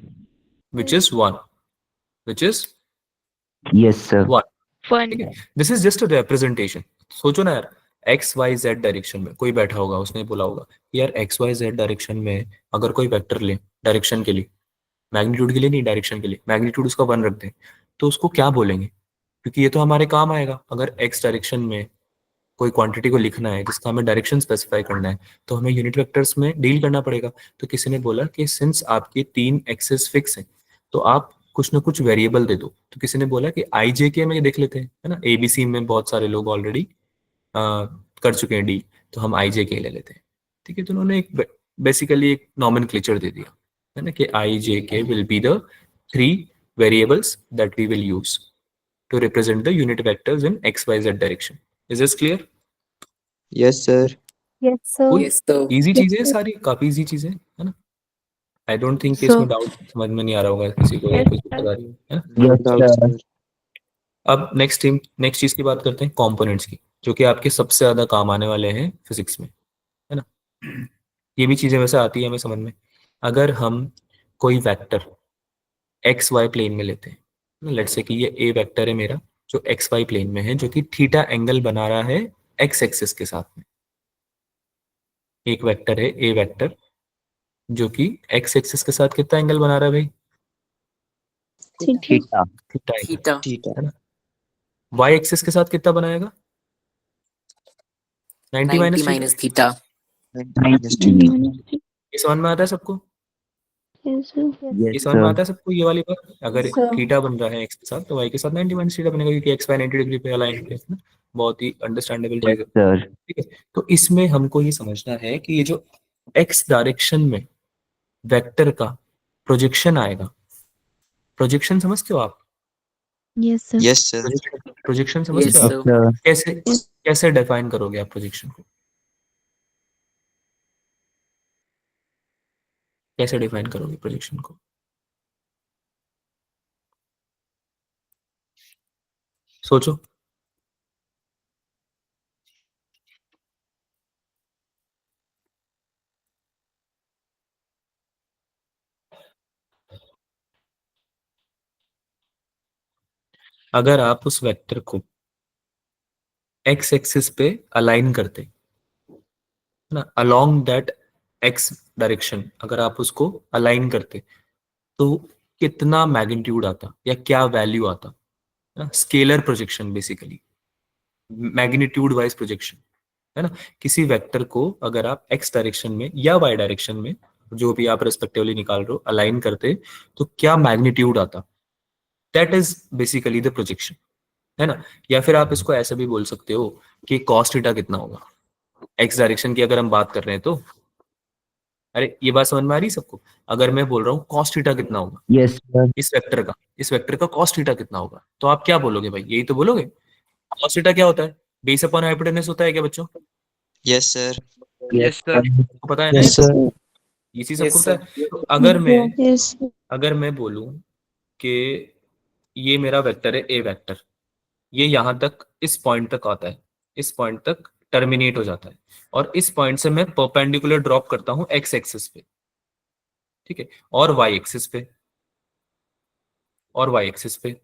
Which is 1, which is Yes, sir. 1। 1. ठीक है, this is just a representation. सोचो ना यार, एक्स वाई जेड डायरेक्शन में कोई बैठा होगा, उसने बोला होगा कि यार एक्स वाई जेड डायरेक्शन में अगर कोई वेक्टर ले डायरेक्शन के लिए, मैग्नीट्यूड के लिए नहीं, डायरेक्शन के लिए, मैग्नीट्यूड उसका 1 रख दें, तो उसको क्या बोलेंगे? क्योंकि ये तो हमारे काम आएगा। अगर एक्स डायरेक्शन में कोई क्वांटिटी को लिखना है जिसका हमें डायरेक्शन स्पेसिफाई करना है, तो हमें यूनिट वेक्टर्स में डील करना पड़ेगा। तो किसी ने बोला कि सिंस आपके 3 एक्सेस फिक्स हैं, तो आप कुछ ना कुछ वेरिएबल दे दो। तो किसी ने बोला कि आई जे के में देख लेते हैं, है ना, एबीसी में बहुत सारे लोग ऑलरेडी कर चुके हैं डील, तो हम आई जे के ले लेते हैं। ठीक है, तो उन्होंने एक बेसिकली एक नॉमेनक्लेचर दे दिया, है ना, कि आई जे के will be the 3 variables that we will use to represent the unit vectors in xyz direction. Is this clear? Yes, sir. Yes, sir. Yes, sir. Easy चीजें सारी, काफी इजी चीजें, है ना। आई डोंट थिंक So- इसमें doubt समझ में नहीं आ रहा होगा किसी को, या Yes, कुछ sir. बता रही है ना। No Yes, doubt, sir. sir. अब नेक्स्ट चीज की बात करते हैं, कंपोनेंट्स की, जो कि आपके सबसे ज्यादा काम आने वाले हैं फिजिक्स में, है ना। ये भी चीजें वैसे आती है हमें समझ में। अगर हम कोई वेक्टर एक्स वाई प्लेन में लेते हैं, लेट्स से कि ये ए वेक्टर है मेरा, जो एक्स वाई प्लेन में है, जो कि थीटा एंगल बना रहा है एक्स एक्सिस के साथ में। एक वेक्टर है ए वेक्टर, जो कि एक्स एक्सिस के साथ कितना एंगल बना रहा है भाई? Theta. Theta. Theta angle, Theta. Theta. है ना। वाई एक्सिस के साथ कितना बनाएगा? 90 90 minus minus theta. Minus theta. ये समझ में आता है सबको? Yes, sir. ये Yes, समझ में sir. आता है सबको ये वाली बात? अगर Sir. थीटा बन रहा है एक्स के साथ, तो वाई के साथ 90 माइनस थीटा बनेगा, क्योंकि एक्स वाई 90 डिग्री पे अलाइन है ना। बहुत ही अंडरस्टैंडेबल चीज Yes, है। sir. ठीक है, तो इसमें हमको ये समझना है कि ये जो एक्स डायरेक्शन में वेक्टर का प्रोजेक्शन आएगा, प्रोजेक्शन समझते हो आप? Yes, sir. Yes, sir. Projection समझते Yes, हो आप? Yes, sir. sir. कैसे कैसे डिफाइन करोगे आप प्रोजेक्शन को? कैसे डिफाइन करोगे प्रोजेक्शन को? सोचो। अगर आप उस वेक्टर को एक्स एक्सिस पे अलाइन करते, है ना, अलोंग दैट एक्स डायरेक्शन, अगर आप उसको अलाइन करते, तो कितना मैग्नीट्यूड आता या क्या वैल्यू आता, है ना। Scalar projection basically, magnitude wise projection, है ना। किसी वेक्टर को अगर आप एक्स डायरेक्शन में या वाई डायरेक्शन में, जो भी आप रेस्पेक्टिवली निकाल रहे हो, अलाइन करते, तो क्या मैग्नीट्यूड आता, that is basically the projection, है ना। या फिर आप इसको ऐसे भी बोल सकते हो कि कॉस थीटा कितना होगा एक्स डायरेक्शन की, अगर हम बात कर रहे हैं तो। अरे ये बात समझ में आ रही है सबको? अगर मैं बोल रहा हूँ कॉस थीटा कितना होगा Yes, sir. इस वेक्टर का कॉस थीटा कितना होगा, तो आप क्या बोलोगे भाई? यही तो बोलोगे। कॉस थीटा क्या होता है? बेस अपॉन हाइपोटेनस होता है क्या बच्चों? Yes, sir. Yes, sir. आपको पता है ना? Yes, sir. इसी Yes, सबको पता sir. है। तो अगर Yes. अगर मैं बोलूं कि ये मेरा वेक्टर है ए वेक्टर, ये यहां तक इस पॉइंट तक आता है, इस पॉइंट तक टर्मिनेट हो जाता है, और इस पॉइंट से मैं परपेंडिकुलर ड्रॉप करता हूं एक्स एक्सिस पे, ठीक है, और वाई एक्सिस पे, और वाई एक्सिस पे,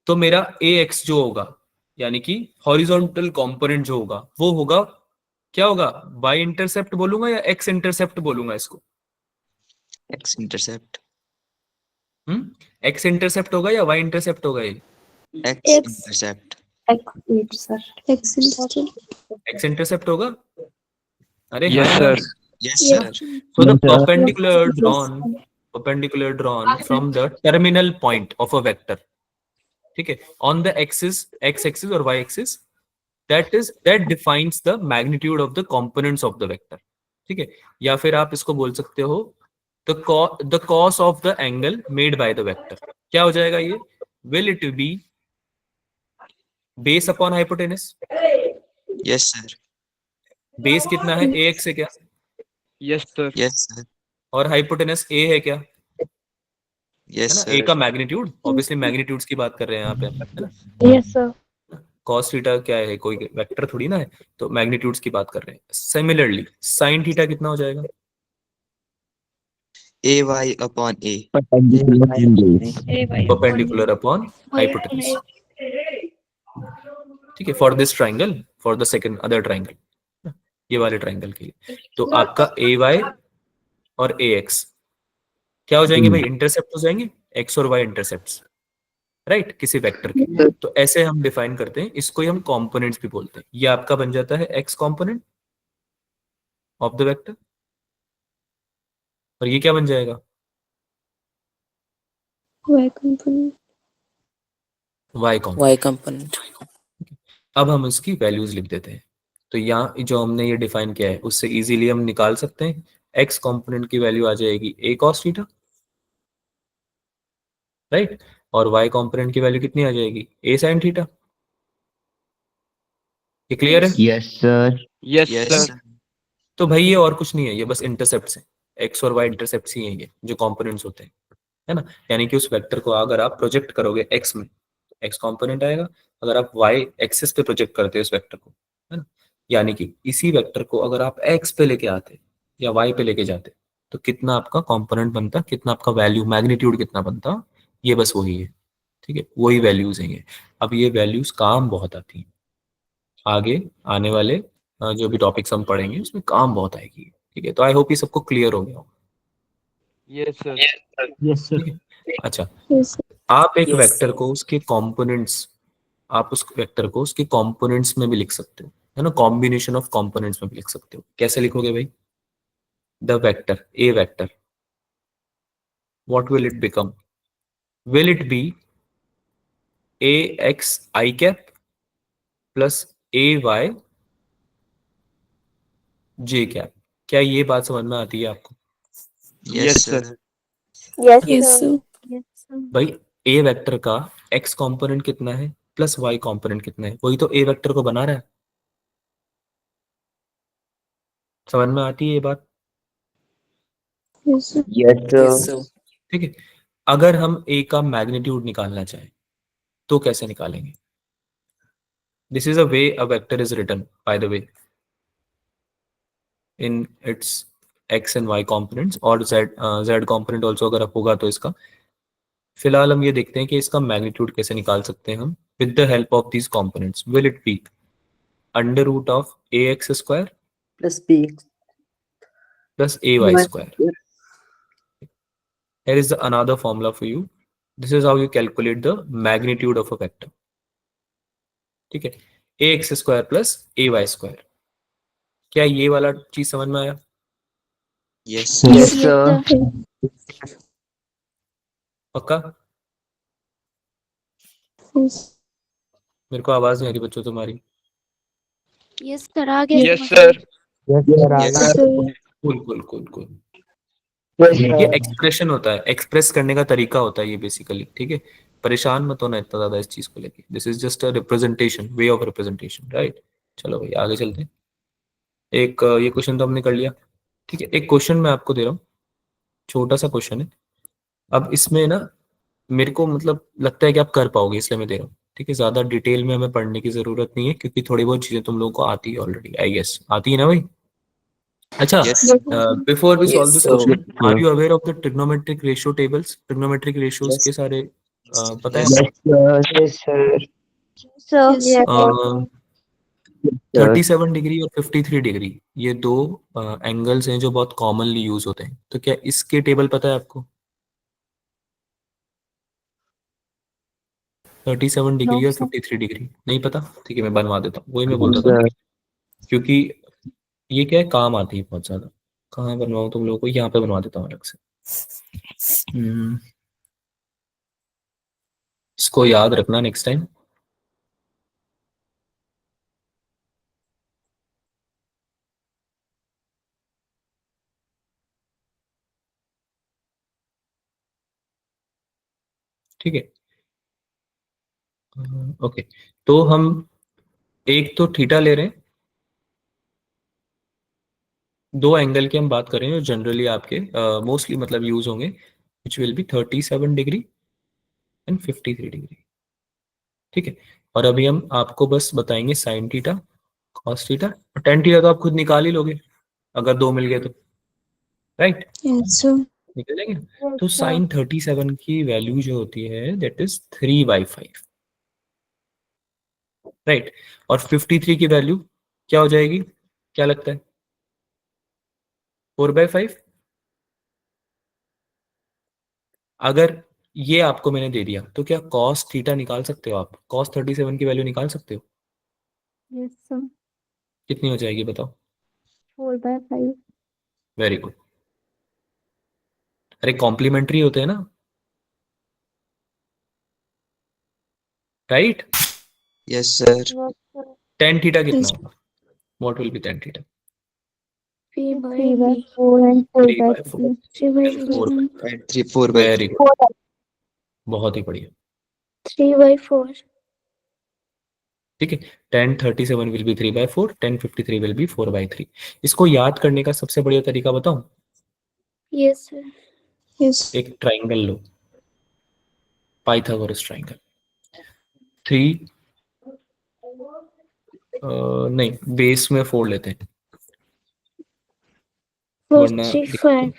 तो मेरा ए एक्स जो होगा, यानी कि हॉरिजॉन्टल कंपोनेंट जो होगा, वो होगा, क्या होगा? वाई इंटरसेप्ट बोलूंगा या एक्स इंटरसेप्ट बोलूंगा इसको? X intercept. एक्स इंटरसेप्ट होगा या वाई इंटरसेप्ट होगा? ये X intercept. Excellent. X intercept होगा। अरे Yes, हाँ sir. यार। Yes, sir. So the Yes, sir. perpendicular drawn from the terminal point of a vector, ठीक है, on the axis, x axis or y axis, that defines the magnitude of the components of the vector, ठीक है। या फिर आप इसको बोल सकते हो the cos of the angle made by the vector, क्या हो जाएगा ये? Will it be base upon hypotenuse? Yes, sir. Base कितना है? ax है क्या? Yes, sir. Yes, sir. और हाइपोटेनस a है क्या? Yes, है ना, sir. ए का मैग्नीट्यूड, ऑब्वियसली मैग्नीट्यूड्स की बात कर रहे हैं यहाँ पे, है ना। Yes, sir. कॉस थीटा क्या है, कोई वेक्टर थोड़ी ना है, तो मैग्नीट्यूड्स की बात कर रहे हैं। सिमिलरली साइन थीटा कितना हो जाएगा? AY upon A. Perpendicular angles. Perpendicular upon hypotenuse. ठीक है, for this triangle, for the second other triangle, ये वाले ट्राइंगल के लिए। तो आपका ए वाई और ए एक्स क्या हो जाएंगे भाई? इंटरसेप्ट हो जाएंगे, एक्स और वाई इंटरसेप्ट्स, राइट, किसी वेक्टर के। तो ऐसे हम डिफाइन करते हैं इसको, ही हम कंपोनेंट्स भी बोलते हैं। ये आपका बन जाता है X component of the vector, और ये क्या बन जाएगा? Y component. Y component. Y component. अब हम इसकी वैल्यूज लिख देते हैं। तो यहाँ जो हमने ये डिफाइन किया है उससे इजीली हम निकाल सकते हैं। एक्स कंपोनेंट की वैल्यू आ जाएगी ए कॉस थीटा, राइट, और वाई कंपोनेंट की वैल्यू कितनी आ जाएगी? ए साइन थीटा। ये क्लियर है? Yes, sir. Yes, sir. तो भाई ये और कुछ नहीं है, ये बस इंटरसेप्ट्स हैं, एक्स और वाई इंटरसेप्ट्स ही हैं ये जो कंपोनेंट्स होते हैं, है ना। यानी कि उस वेक्टर को अगर आप प्रोजेक्ट करोगे एक्स में, एक्स कंपोनेंट आएगा। अगर आप वाई एक्सिस पे प्रोजेक्ट करते हो इस वेक्टर को, है ना, यानी कि इसी वेक्टर को अगर आप एक्स पे लेके आते या वाई पे लेके जाते, तो कितना आपका कंपोनेंट बनता, कितना आपका वैल्यू मैग्नीट्यूड कितना बनता, ये बस वही है। ठीक है, वही वैल्यूज हैं ये। अब ये वैल्यूज काम बहुत आती हैं, आगे आने वाले जो भी टॉपिक्स हम पढ़ेंगे उसमें काम बहुत आएगी। ठीक है, तो आई होप ये सबको क्लियर हो गया होगा। Yes, sir. Yes, sir. ठीक है, अच्छा, Yes, sir. आप एक Yes. वेक्टर को उसके कंपोनेंट्स, आप उस वेक्टर को उसके कंपोनेंट्स में भी लिख सकते हो, है ना, कॉम्बिनेशन ऑफ कंपोनेंट्स में भी लिख सकते हो। कैसे लिखोगे भाई? The vector A vector, what will it become? Will it be A X i cap plus A Y j cap? क्या ये बात समझ में आती है आपको? Yes, sir. Yes, Yes, sir. sir. Yes, sir. भाई ए वेक्टर का एक्स कंपोनेंट कितना है प्लस वाई कंपोनेंट कितना है, वही तो ए वेक्टर को बना रहा है। समझ में आती है ये बात? Yes, sir. Yes, Yes, sir. sir. ठीक है, अगर हम ए का मैग्नीट्यूड निकालना चाहें तो कैसे निकालेंगे? This is a way a vector is written, by the way, in its X and Y components और जेड कंपोनेंट ऑल्सो अगर होगा तो इसका। फिलहाल हम ये देखते हैं कि इसका मैग्नीट्यूड कैसे निकाल सकते हैं हम with the help of these components. Will it be under root of A X square plus b plus a y y square. Here is another formula for you. This is how you calculate the magnitude of a vector. ठीक है, ए X square plus A Y square. क्या ये वाला चीज समझ में आया? Yes, sir. Yes, sir. पक्का? Yes. मेरे को आवाज नहीं आ रही बच्चों तुम्हारी। Yes, sir. आगे Yes, sir. Yes, sir. Yes, Yes, sir. sir. Cool cool cool cool. Yes, ये sir. एक्सप्रेशन होता है, एक्सप्रेस करने का तरीका होता है ये बेसिकली। ठीक है, परेशान मत होना इतना ज्यादा इस चीज को लेके। This is just a representation, way of representation, right. चलो भाई आगे चलते हैं। एक ये क्वेश्चन तो हमने कर लिया। ठीक है, एक क्वेश्चन मैं आपको दे रहा हूँ, छोटा सा क्वेश्चन है। अब इसमें ना मेरे को मतलब लगता है कि आप कर पाओगे, इसलिए मैं दे रहा हूँ। ठीक है, ज्यादा डिटेल में हमें पढ़ने की जरूरत नहीं है क्योंकि थोड़ी बहुत चीजें तुम लोगों को आती है ऑलरेडी, आई गेस आती है ना भाई। अच्छा, Yes. Before we solve Yes, this sir. Question, are you aware of the trigonometric ratio tables? Trigonometric ratios Yes. के सारे पता है? Yes. Yes, sir. So, Yes, 37 degree और 53 डिग्री, ये दो एंगल्स हैं जो बहुत कॉमनली यूज होते हैं। तो क्या इसके टेबल पता है आपको? 37 डिग्री और 53 डिग्री नहीं पता? ठीक है, मैं बनवा देता हूँ, वही मैं बोल रहा था, क्योंकि ये क्या है, काम आती है बहुत ज्यादा। कहाँ बनवाऊँ तुम लोगों को? यहाँ पे बनवा देता हूँ अलग से। इसको याद रखना नेक्स्ट टाइम। ठीक है, ओके। तो हम एक तो थीटा ले रहे हैं, दो एंगल की हम बात कर रहे हैं जो जनरली आपके मोस्टली मतलब यूज होंगे। which will be 37 degree and 53 degree. ठीक है, और अभी हम आपको बस बताएंगे साइन थीटा, कॉस थीटा और टेन थीटा तो आप खुद निकाल ही लोगे अगर दो मिल गए तो, राइट? Yes, sir. निकल जाएंगे। तो साइन 37 की वैल्यू जो होती है दैट इज 3/5, राइट? और 53 की वैल्यू क्या हो जाएगी, क्या लगता है? 4/5। अगर ये आपको मैंने दे दिया तो क्या कॉस थीटा निकाल सकते हो आप? कॉस 37 की वैल्यू निकाल सकते हो? Yes, sir. कितनी हो जाएगी बताओ? 4/5. Very good. अरे कॉम्प्लीमेंट्री होते हैं ना, right? Yes, sir. Tan theta कितना Yes. होगा? What will be tan theta? 3/4 and 3/4 3/4. And 4/4. Very good, बहुत ही बढ़िया। 3/4. ठीक है, 1037 विल बी 3/4, 1053 विल बी 4/3। इसको याद करने का सबसे बढ़िया तरीका बताऊं? Yes, sir. Yes. एक ट्राइंगल लो, पाइथागोरस ट्राइंगल। 3 नहीं, बेस में 4 लेते हैं 4, वरना 3, दिक्कत 5.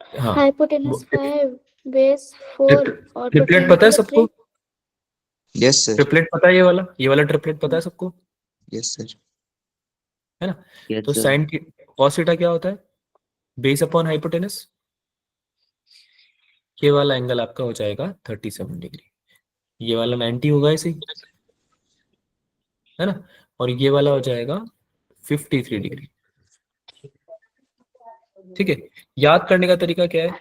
है। हाँ, Hypotenuse 5. Base 4. और ट्रिपलेट पता है सबको? Yes, sir. ट्रिपलेट पता है? ये वाला ट्रिपलेट पता है सबको, Yes, sir. है ना? तो साइन कॉस थीटा क्या होता है? Base upon hypotenuse. ये वाला एंगल आपका हो जाएगा 37 डिग्री, ये वाला 90 होगा ऐसे ही, है ना? और ये वाला हो जाएगा 53 डिग्री। ठीक है, याद करने का तरीका क्या है?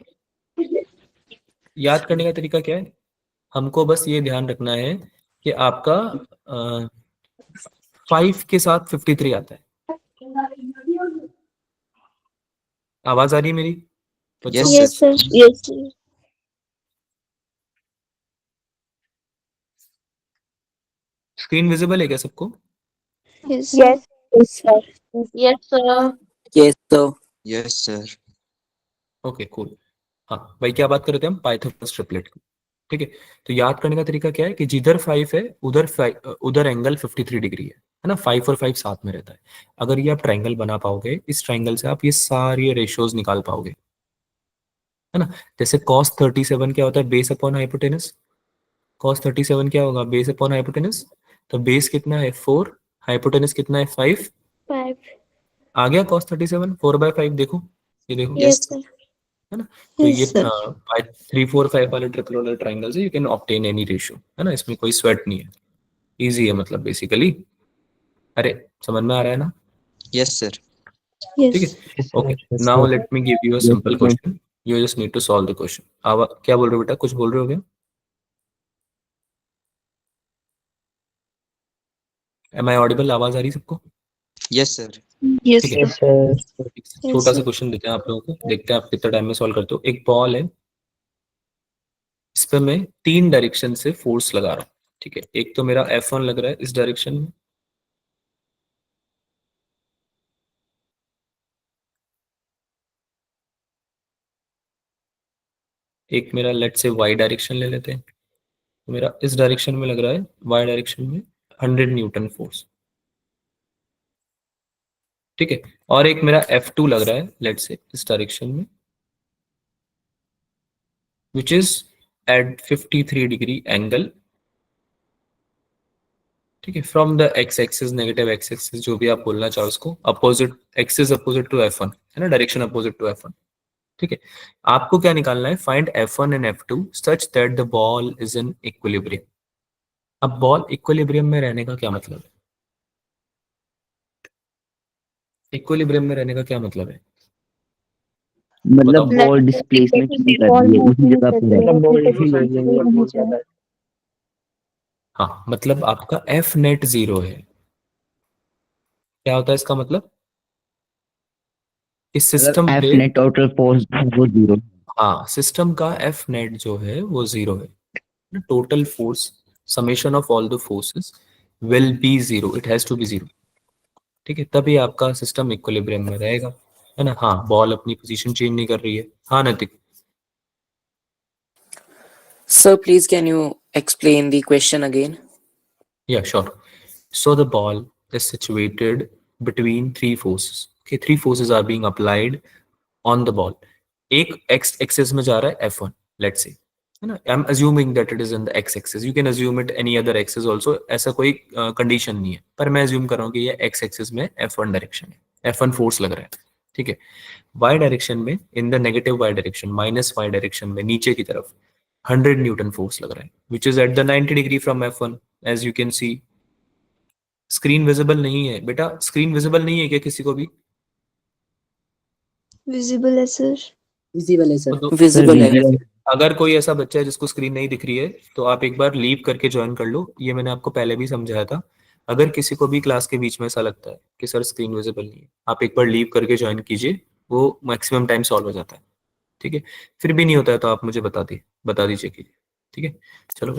याद करने का तरीका क्या है? हमको बस ये ध्यान रखना है कि आपका 5 के साथ 53 आता है। आवाज आ रही है मेरी बच्चों? Yes, Yes, sir. sir. Yes, sir. Screen visible है क्या सबको? Yes, sir. Yes. Yes, sir. Yes, sir. Yes, sir. Yes, sir. Okay cool. हाँ भाई, क्या बात कर रहे थे हम? पाइथागोरस ट्रिपलेट की। ठीक है, तो याद करने का तरीका क्या है कि जिधर 5 है उधर एंगल 53 डिग्री है ना? 5 और 5 साथ में रहता है। अगर ये आप ट्राइंगल बना पाओगे, इस ट्राइंगल से आप ये सारी रेशियोज निकाल पाओगे, है ना? जैसे cos 37 क्या होता है? Base upon hypotenuse. cos 37 क्या होगा? Base upon hypotenuse. तो बेस कितना है? 4, हाइपोटेनस कितना है? 5। 5. आ गया cos 37 4/5। देखो, ये देखो, Yes, sir. है ना? तो ये Yes, sir. 3 4 5 वाले ट्रिपल ट्राइंगल से you can obtain any ratio, है ना? इसमें कोई स्वेट नहीं है, इजी है मतलब बेसिकली। अरे समझ में आ रहा है ना? Yes, sir. ठीक Yes. है, okay. Now let me give you a simple question, you just need to solve the question. क्या बोल रहे हो बेटा? कुछ बोल रहे हो क्या? Am I audible? आवाज आ रही सबको? Yes, sir. Yes, ठीक है, Yes, sir. छोटा सा sir. क्वेश्चन देते हैं आप लोगों को, देखते हैं आप कितना टाइम में सॉल्व करते हो। एक बॉल है, इस पे मैं 3 डायरेक्शन से फोर्स लगा रहा हूँ। ठीक है, एक तो मेरा F1 लग रहा है इस डायरेक्शन में, एक मेरा लेट से Y डायरेक्शन ले लेते हैं, तो मेरा इस डायरेक्शन में लग रहा है, Y डायरेक्शन में 100 न्यूटन फोर्स। ठीक है, और एक मेरा F2 लग रहा है लेट से इस डायरेक्शन में, which is at 53 degree angle. ठीक है, from the X axis, negative X axis, जो भी आप बोलना चाहो उसको, opposite axis opposite to F1, है ना? Direction opposite to F1। ठीक है, आपको क्या निकालना है? Find F1 and F2 such that the ball is in equilibrium. अब बॉल इक्विलिब्रियम में रहने का क्या मतलब है? इक्विलिब्रियम में रहने का क्या मतलब है? मतलब बताओ। बॉल डिस्प्लेसमेंट नहीं कर रही है, उसी जगह पे है। मतलब बॉल डिस्प्लेसमेंट बहुत ज्यादा है। हाँ, मतलब आपका F नेट 0 है। क्या होता है इसका मतलब? इस सिस्टम एफ पे, नेट टोटल फोर्स वो 0। हाँ, सिस्टम का F नेट जो है वो 0 है। Total force, summation of all the forces will be 0, it has to be 0। ठीक है, तभी आपका सिस्टम इक्विलिब्रियम में रहेगा, है ना? हाँ, बॉल अपनी पोजीशन चेंज नहीं कर रही है। हाँ नतिक? Sir, please can you explain the question again? Yeah, sure. So the ball is situated between three forces. Okay, three forces are being applied on the ball. एक x axis में जा रहा है F1, let's say, है ना? I'm assuming that it is in the x axis. You can assume it any other axis also. ऐसा कोई condition नहीं है, पर मैं assume कर रहा हूँ कि ये x axis में F1 डायरेक्शन है, F1 फोर्स लग रहा है, ठीक है. y डायरेक्शन में, in the negative y direction, minus y direction में नीचे की तरफ 100 न्यूटन फोर्स लग रहा है, which is at the 90 degree from F1, as you can see. Screen visible नहीं है बेटा, स्क्रीन विजिबल नहीं है क्या किसी को भी? Visible है sir. विजिबल है तो सर। दो- Visible है। Visible अगर कोई ऐसा बच्चा है जिसको स्क्रीन नहीं दिख रही है तो आप एक बार लीव करके ज्वाइन कर लो, ये मैंने आपको पहले भी समझाया था. अगर किसी को भी क्लास के बीच में ऐसा लगता है कि सर स्क्रीन विजिबल नहीं है, आप एक बार लीव करके ज्वाइन कीजिए, वो मैक्सिमम टाइम सॉल्व हो जाता है, ठीक है. फिर भी नहीं होता है तो आप मुझे बता दीजिए कीजिए, ठीक है. चलो,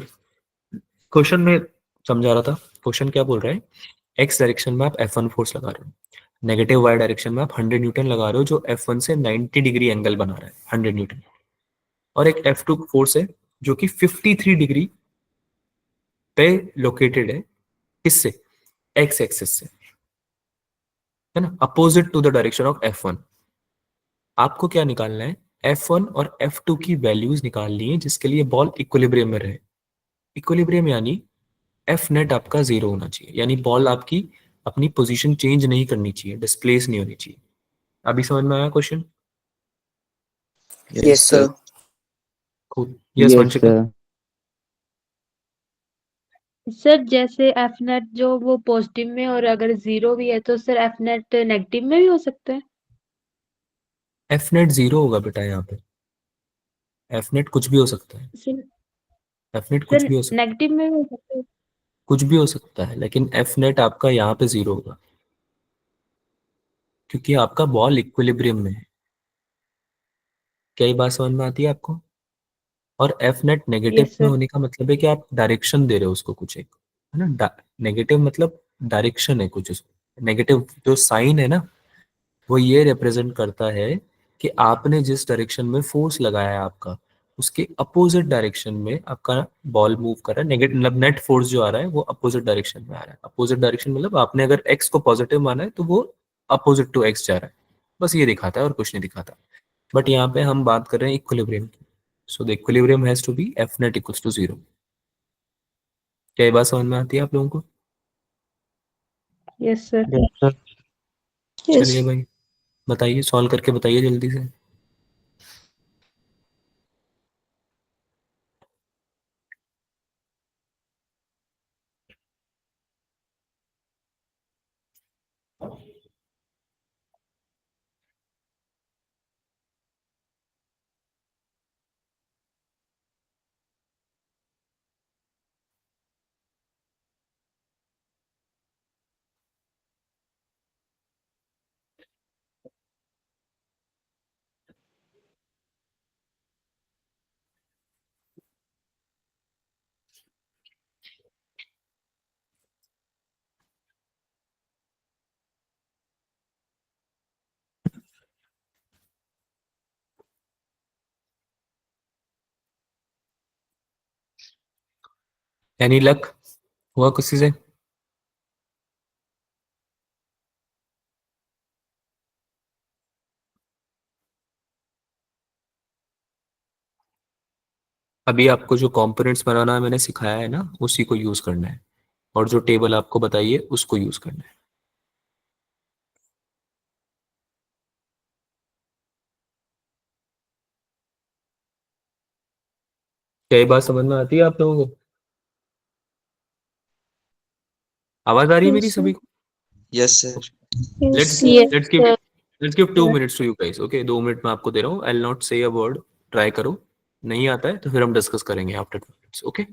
क्वेश्चन में समझा रहा था. क्वेश्चन क्या बोल रहा है? एक्स डायरेक्शन में आप F1 फोर्स लगा रहे हो, नेगेटिव वाई डायरेक्शन में आप 100 न्यूटन लगा रहे हो, जो F1 से 90 डिग्री एंगल बना रहा है, 100 न्यूटन. और एक F2 फोर्स है जो कि 53 डिग्री पे लोकेटेड है, किससे? एक्स एक्सिस से, है ना, opposite to the direction of F1. आपको क्या निकालना है? F1 और F2 की वैल्यूज निकालनी है, जिसके लिए बॉल इक्विलिब्रियम में रहे. इक्विलिब्रियम यानी एफ नेट आपका जीरो होना चाहिए, यानी बॉल आपकी अपनी पोजीशन चेंज नहीं करनी चाहिए, डिस्प्लेस नहीं होनी चाहिए. अभी समझ में आया question? Yes, sir. Cool. Yes, yes Vanshika. sir. Sir जैसे एफ नेट जो वो पॉजिटिव में और अगर जीरो भी है तो सर एफ नेट नेगेटिव में भी हो सकता है. एफ नेट जीरो होगा बेटा, यहाँ पे एफ नेट कुछ भी हो सकता है. सर एफ नेट कुछ सर भी हो सकता है, नेगेटिव में भी हो सकता है. कुछ भी हो सकता है, लेकिन एफ नेट आपका यहाँ पे जीरो होगा, क्योंकि आपका बॉल इक्विलिब्रियम में है. क्या ये बात समझ में आती है आपको? और एफ नेट नेगेटिव यस में सर. होने का मतलब है कि आप डायरेक्शन दे रहे हो उसको कुछ एक, है ना. नेगेटिव मतलब डायरेक्शन है कुछ उसको. नेगेटिव जो साइन है ना, वो ये रिप्रेजेंट करता है कि आपने जिस डायरेक्शन में फोर्स लगाया है आपका, उसके अपोजिट डायरेक्शन में आपका बॉल मूव कर रहा है. नेगेटिव मतलब नेट फोर्स जो आ रहा है वो अपोजिट डायरेक्शन में आ रहा है. अपोजिट डायरेक्शन मतलब आपने अगर एक्स को पॉजिटिव माना है तो वो अपोजिट टू एक्स जा रहा है. बस ये दिखाता है और कुछ नहीं दिखाता. बट यहाँ पे हम बात कर रहे हैं इक्विलिब्रियम की. So the equilibrium has to be F net equals to zero. क्या ये बात समझ में आती है आप लोगों को? Yes sir. yes sir. चलिए भाई, बताइए, सॉल्व करके बताइए जल्दी से. एनी लक हुआ किसी से? अभी आपको जो कंपोनेंट्स बनाना है मैंने सिखाया है ना, उसी को यूज करना है, और जो टेबल आपको बताइए उसको यूज करना है. क्या ये बात समझ में आती है आप लोगों को? आवाज आ रही है मेरी Yes sir. सभी को? Yes, sir. Yes let's sir. Yes, let's give sir. Let's give 2 minutes to you guys. Okay, 2 minute में आपको दे रहा हूँ. आई विल नॉट से अ वर्ड. ट्राई करो, नहीं आता है तो फिर हम डिस्कस करेंगे after 2 minutes. Okay.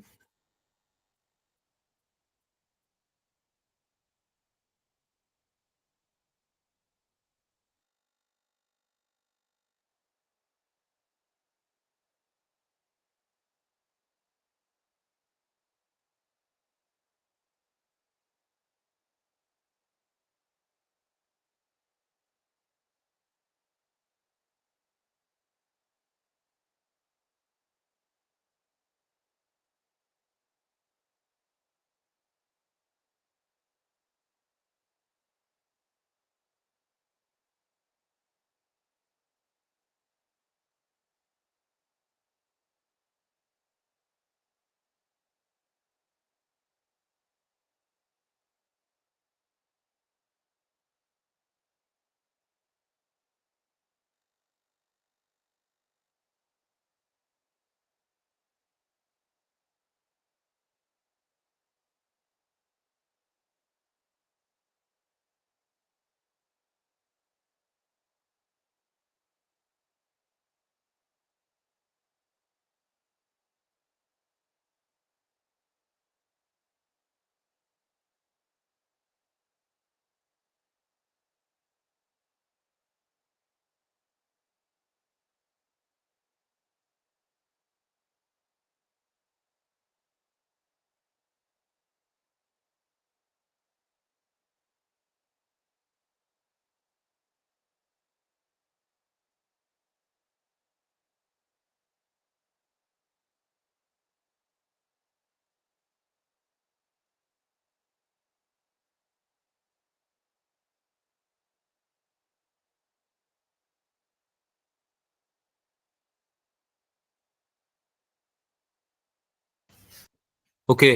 Okay,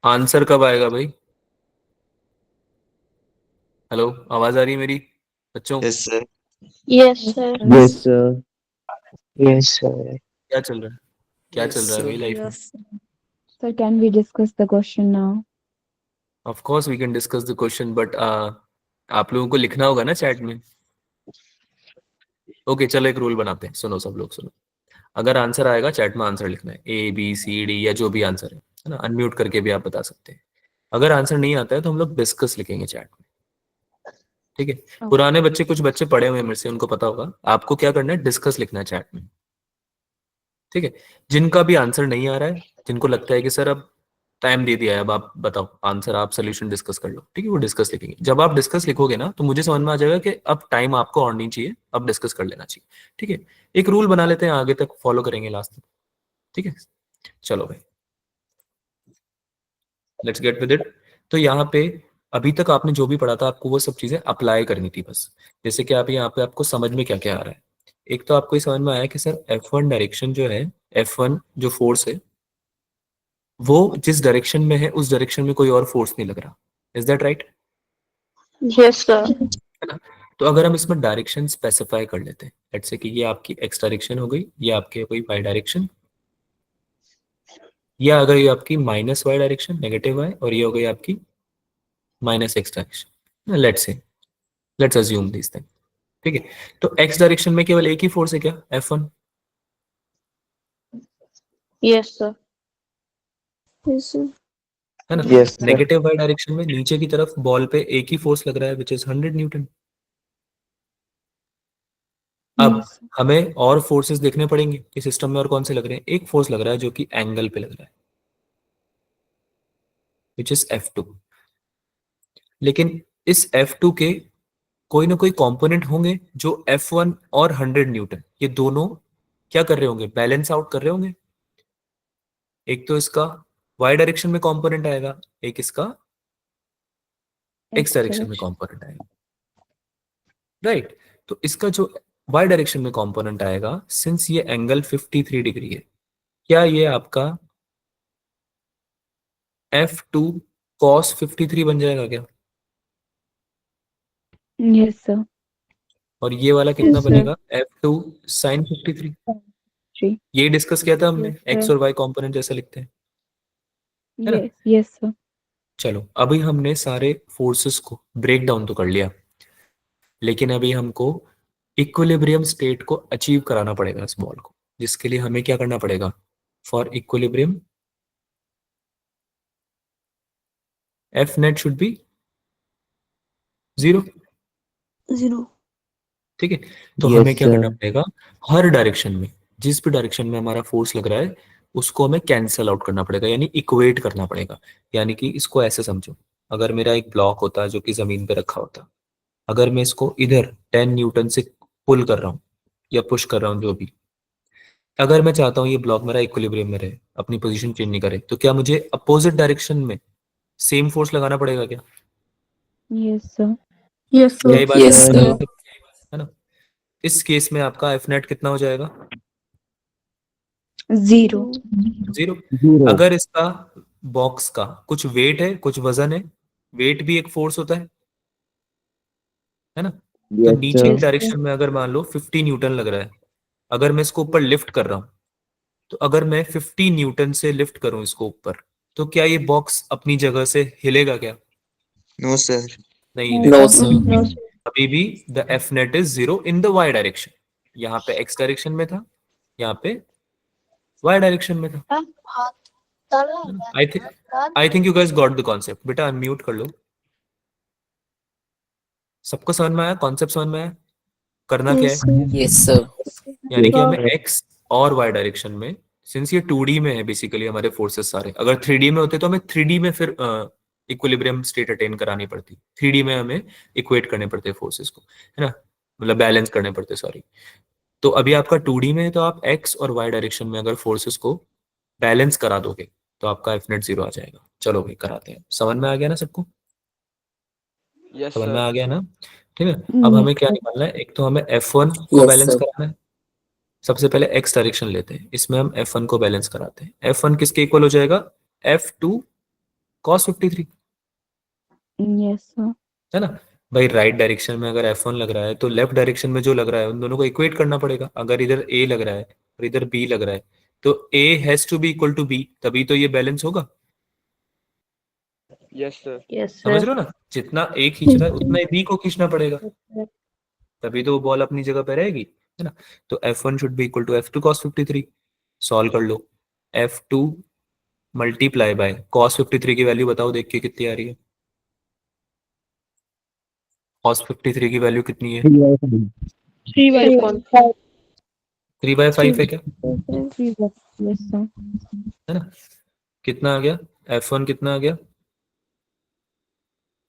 answer कब आएगा भाई? हेलो, आवाज आ रही है मेरी बच्चों? Yes, sir. Yes, sir. Yes, sir. Yes, sir. क्या चल रहा है? क्या Yes, चल रहा है भाई sir. लाइफ में? Sir, can we discuss the question now? Of course we can discuss the question, but आप लोगों को लिखना होगा ना चैट में। ओके चलो एक रूल बनाते हैं, सुनो सब लोग सुनो। अगर आंसर आएगा चैट में आंसर लिखना है, A B C D या जो भी आंसर है ना, अनम्यूट करके भी आप बता सकते हैं। अगर आंसर नहीं आता है तो हम लोग डिस्कस लिखेंगे चैट में, ठीक है? पुराने बच्चे, कुछ बच्चे पढ़े हुए हैं मेरे से, उनको पता होगा। आपको क्या करना है, डिस्कस लिखना है चैट में, ठीक है? जिनका भी आंसर नहीं आ रहा है, जिनको लगता है कि सर अब टाइम दे दिया है, अब आप बताओ आंसर, आप सोल्यूशन डिस्कस कर लो, ठीक है? वो डिस्कस लिखेंगे। जब आप डिस्कस लिखोगे ना तो मुझे समझ में आ जाएगा कि अब टाइम आपको और नहीं चाहिए, अब डिस्कस कर लेना चाहिए, ठीक है? एक रूल बना लेते हैं, आगे तक फॉलो करेंगे लास्ट तक, ठीक है? चलो भाई, लेट्स गेट विद इट। तो यहाँ पे अभी तक आपने जो भी पढ़ा था, आपको वो सब चीजें अप्लाई करनी थी बस। जैसे कि आप यहाँ पे, आपको समझ में क्या क्या आ रहा है। एक तो आपको ये समझ में आया कि सर F1 डायरेक्शन जो है, F1 जो फोर्स है वो जिस डायरेक्शन में है उस डायरेक्शन में कोई और फोर्स नहीं लग रहा। Is that right? Yes, sir. है ना? तो अगर हम इसमें डायरेक्शन स्पेसिफाई कर लेते हैं, लेट्स से कि ये आपकी एक्स डायरेक्शन हो गई, ये आपके कोई वाई डायरेक्शन, या अगर ये आपकी minus Y direction negative Y, और ये हो गई आपकी minus X direction, let's say, let's assume this thing, ठीक है? तो एक्स डायरेक्शन में केवल एक ही फोर्स है क्या, F1? Yes, sir. Yes, sir. है ना? Yes, sir. Negative Y direction में नीचे की तरफ बॉल पे एक ही फोर्स लग रहा है, विच इज 100 न्यूटन। अब Yes. हमें और फोर्सेस देखने पड़ेंगे कि सिस्टम में और कौन से लग रहे हैं। एक फोर्स लग रहा है जो कि एंगल पे लग रहा है, विच इज F2। लेकिन इस F2 के कोई ना कोई कंपोनेंट होंगे जो F1 और 100 न्यूटन, ये दोनों क्या कर रहे होंगे, बैलेंस आउट कर रहे होंगे। एक तो इसका y डायरेक्शन में कंपोनेंट आएगा, एक इसका x डायरेक्शन में कंपोनेंट आएगा, राइट? तो इसका जो y डायरेक्शन में कंपोनेंट आएगा, सिंस ये एंगल 53 डिग्री है, क्या ये आपका F2 cos 53 बन जाएगा क्या? Yes, sir. और ये वाला कितना Yes, sir. बनेगा, F2 sin 53। Three. ये डिस्कस किया था हमने, Yes, x sir. और y कंपोनेंट जैसे लिखते हैं, है ना? Yes, yes, sir. चलो अभी हमने सारे फोर्सेस को ब्रेक डाउन तो कर लिया, लेकिन अभी हमको इक्विलिब्रियम स्टेट को अचीव कराना पड़ेगा इस बॉल को, जिसके लिए हमें क्या करना पड़ेगा, for equilibrium F net should be 0, Zero. ठीक है? तो Yes, हमें क्या sir. करना पड़ेगा, हर डायरेक्शन में, जिस भी डायरेक्शन में हमारा फोर्स लग रहा है उसको हमें कैंसल आउट करना पड़ेगा, यानी इक्वेट करना पड़ेगा। यानी कि इसको ऐसे समझो, अगर मेरा एक ब्लॉक होता है जो कि जमीन पे रखा होता, अगर मैं इसको इधर 10 न्यूटन से पुल कर रहा हूँ या पुश कर रहा हूँ जो भी, अगर मैं चाहता हूँ ये ब्लॉक मेरा इक्विलिब्रियम में रहे, अपनी पोजीशन चेंज नहीं करे, तो क्या मुझे अपोजिट डायरेक्शन में सेम फोर्स लगाना पड़ेगा क्या? Yes, sir. Yes, sir. यही बात Yes, है, sir. है ना? इस केस में आपका F नेट कितना हो जाएगा, 0. 0। 0. अगर इसका बॉक्स का कुछ वेट है, कुछ वजन है, वेट भी एक फोर्स होता है ना? तो Yes, नीचे sir. की डायरेक्शन में अगर मान लो 50 न्यूटन लग रहा है, अगर मैं इसको ऊपर लिफ्ट कर रहा हूं, तो अगर मैं 50 न्यूटन से लिफ्ट करूं इसको ऊपर, तो क्या ये बॉक्स अपनी जगह से हिलेगा क्या? No, sir. नहीं हिलेगा। No, sir. No, sir. अभी भी the F net is 0 in the y direction. यहाँ पे x डायरेक्शन में था, यहाँ पे y डायरेक्शन में था। I think you guys got the concept. बेटा अनम्यूट कर लो। सबको समझ में आया, कॉन्सेप्ट समझ में आया, करना क्या Yes, है? sir. Yes, sir. यानी कि हमें x और y डायरेक्शन में, सिंस ये 2D में है बेसिकली हमारे फोर्सेस सारे, अगर 3D में होते तो हमें 3D में फिर इक्विलिब्रियम स्टेट अटेन करानी पड़ती, 3D में हमें इक्वेट करने पड़ते फोर्सेस को, है ना, मतलब बैलेंस करने पड़ते, सॉरी। तो अभी आपका 2D में है, तो आप x और y डायरेक्शन में अगर फोर्सेस को बैलेंस करा दोगे तो आपका F नेट 0 आ जाएगा। चलो भाई कराते हैं, समझ में आ गया ना सबको? Yes, समझ में sir. आ गया ना? ठीक है, अब हमें क्या निकालना है, एक तो हमें F1 को Yes, बैलेंस sir. कराना है। सबसे पहले x डायरेक्शन लेते हैं, इसमें हम F1 को बैलेंस कराते हैं। F1 किसके इक्वल हो जाएगा, F2 cos 53, Yes, sir. है ना भाई। राइट डायरेक्शन में अगर F1 लग रहा है तो लेफ्ट डायरेक्शन में जो लग रहा है उन दोनों को इक्वेट करना पड़ेगा। अगर इधर A लग रहा है और इधर B लग रहा है तो A has to be equal to B, तभी तो ये बैलेंस होगा। Yes, sir. Yes, समझ sir. रहे हो ना, जितना A खींच रहा है उतना ही B को खींचना पड़ेगा, तभी तो वो बॉल अपनी जगह पे रहेगी, है ना। तो F1 should be equal to F2 cos 53। Solve कर लो। F2 मल्टीप्लाई बाय cos 53 की वैल्यू बताओ देख के कितनी आ रही है। cos 53 की वैल्यू कितनी है? 3/5. 3/5 है क्या, 3/5. Yes, sir. है ना। कितना आ गया, F1 कितना आ गया।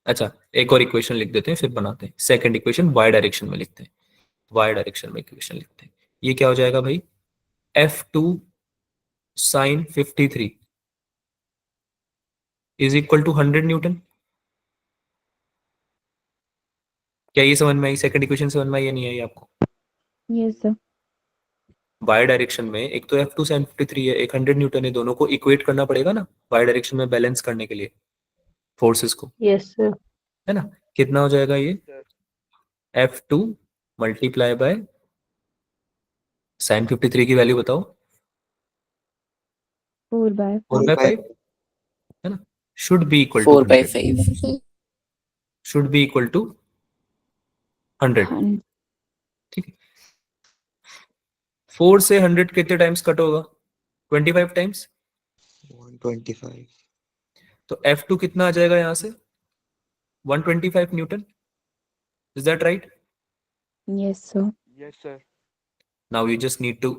अच्छा एक और इक्वेशन लिख देते हैं फिर बनाते हैं। सेकंड इक्वेशन वाई डायरेक्शन में लिखते हैं, वाई डायरेक्शन में इक्वेशन लिखते हैं। ये क्या हो जाएगा भाई, F2 sin 53 is equal to 100 newton. क्या ये समझ में आई, सेकंड इक्वेशन समझ में आई या नहीं आई आपको? Yes, sir. वाई डायरेक्शन में एक तो F2 sin 53 है, एक 100 न्यूटन है, दोनों को इक्वेट करना पड़ेगा ना वाई डायरेक्शन में बैलेंस करने के लिए फोर्सेस को, Yes, sir. है ना। कितना हो जाएगा ये, Sir. F2 multiply bye sin 53 की वैल्यू बताओ। 4/5. 4/5, है ना। Should be equal to 4/5. Should be equal to 100। 100. ठीक है, 4 से 100 कितने टाइम्स कट होगा, 25 टाइम्स। 125। तो F2 कितना आ जाएगा यहाँ से, 125 newton. Is that right? Yes, sir. Yes, sir. Now you just need to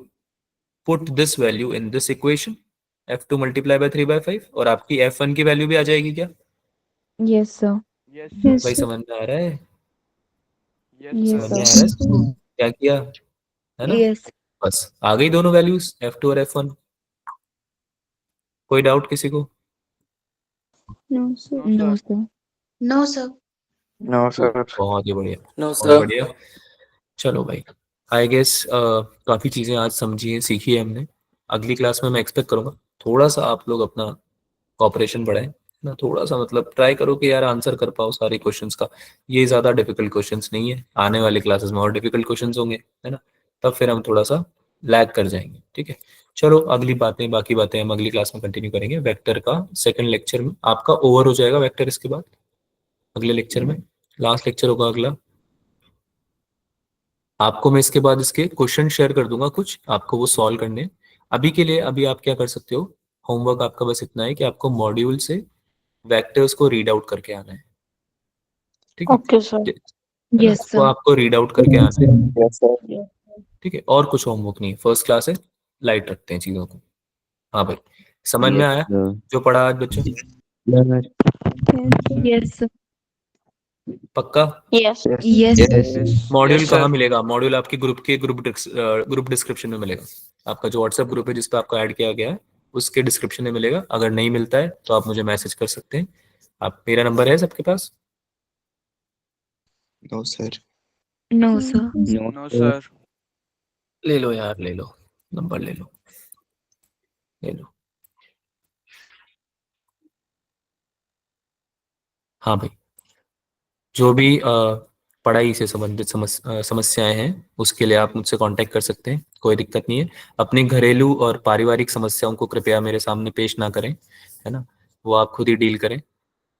put this value in this equation, F2 multiply by 3/5, और आपकी F1 की वैल्यू भी आ जाएगी क्या Yes, sir. Yes, sir. भाई, समझ में आ रहा है? Yes, Yes, समझ में sir. आ रहा है क्या किया, है ना। Yes. बस आ गई दोनों वैल्यूज F2 और F1। कोई डाउट किसी को? No, sir. No, No, sir. sir. No, sir. No, sir. बहुत ही बढ़िया, No, बहुत sir. बढ़िया। चलो भाई, आई गेस काफ़ी चीज़ें आज समझी हैं, सीखी है हमने। अगली क्लास में मैं एक्सपेक्ट करूँगा थोड़ा सा आप लोग अपना कॉपरेशन बढ़ाएं ना, थोड़ा सा मतलब ट्राई करो कि यार आंसर कर पाओ सारे क्वेश्चंस का। ये ज़्यादा डिफिकल्ट क्वेश्चंस नहीं है, आने वाली क्लासेस में और डिफिकल्ट क्वेश्चंस होंगे, है ना। तब फिर हम थोड़ा सा लैग कर जाएंगे, ठीक है। चलो अगली बातें, बाकी बातें हम अगली क्लास में कंटिन्यू करेंगे। वेक्टर का सेकंड लेक्चर में आपका ओवर हो जाएगा वेक्टर, इसके बाद अगले लेक्चर में लास्ट लेक्चर होगा अगला। आपको मैं इसके बाद इसके क्वेश्चन शेयर कर दूंगा, कुछ आपको वो सॉल्व करने। अभी के लिए अभी आप क्या कर सकते हो, होमवर्क आपका बस इतना है कि आपको मॉड्यूल से वेक्टर्स को रीड आउट करके आना है, ठीक है। Okay, sir. है ना? Yes, वो sir. आपको रीड आउट करके आना है, Yes, sir. ठीक है। और कुछ होमवर्क नहीं, फर्स्ट क्लास है, लाइट रखते हैं चीजों को। हाँ भाई, समझ में Yes, आया sir. जो पढ़ा आज बच्चों? Yes, Yes, sir. पक्का? Yes. Yes, yes, sir. Yes. Module Yes, कहाँ sir. मिलेगा, मॉड्यूल आपके ग्रुप के ग्रुप डिस्क्रिप्शन में मिलेगा। आपका जो व्हाट्सएप ग्रुप है जिस पे आपको ऐड किया गया है उसके डिस्क्रिप्शन में मिलेगा। अगर नहीं मिलता है तो आप मुझे मैसेज कर सकते हैं। आप, मेरा नंबर है सबके पास? No, sir. No, sir. no, No, sir. sir. ले लो यार, ले लो नंबर, ले लो, ले लो। हाँ भाई, जो भी पढ़ाई से संबंधित समस्याएं हैं उसके लिए आप मुझसे कांटेक्ट कर सकते हैं, कोई दिक्कत नहीं है। अपनी घरेलू और पारिवारिक समस्याओं को कृपया मेरे सामने पेश ना करें, है ना। वो आप खुद ही डील करें।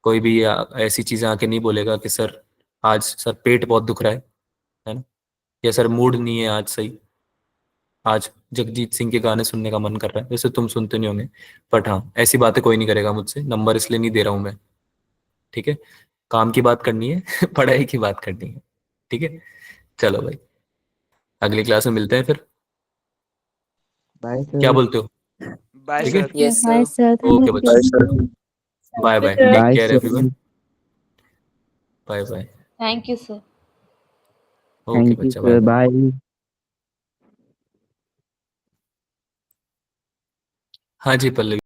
कोई भी ऐसी चीजें आके नहीं बोलेगा कि सर आज सर पेट बहुत दुख रहा है ना, या सर मूड नहीं है आज सही, आज जगजीत सिंह के गाने सुनने का मन कर रहा है। वैसे तुम सुनते नहीं होंगे, बट हाँ ऐसी बातें कोई नहीं करेगा मुझसे। नंबर इसलिए नहीं दे रहा हूँ मैं, ठीक है। काम की बात करनी है पढ़ाई की बात करनी है, ठीक है। चलो भाई, अगली क्लास में मिलते हैं फिर, Bye, क्या sir. बोलते हो? Bye, ठीक है, sir. Yes, Bye, sir. sir. Thank okay you. बच्चों, sir. Bye bye, take Bye, care sir. Everyone, bye bye. Thank you, sir. Okay Thank you, बच्चा, बाय sir. बाय। Bye. हाँ जी पल्लवी।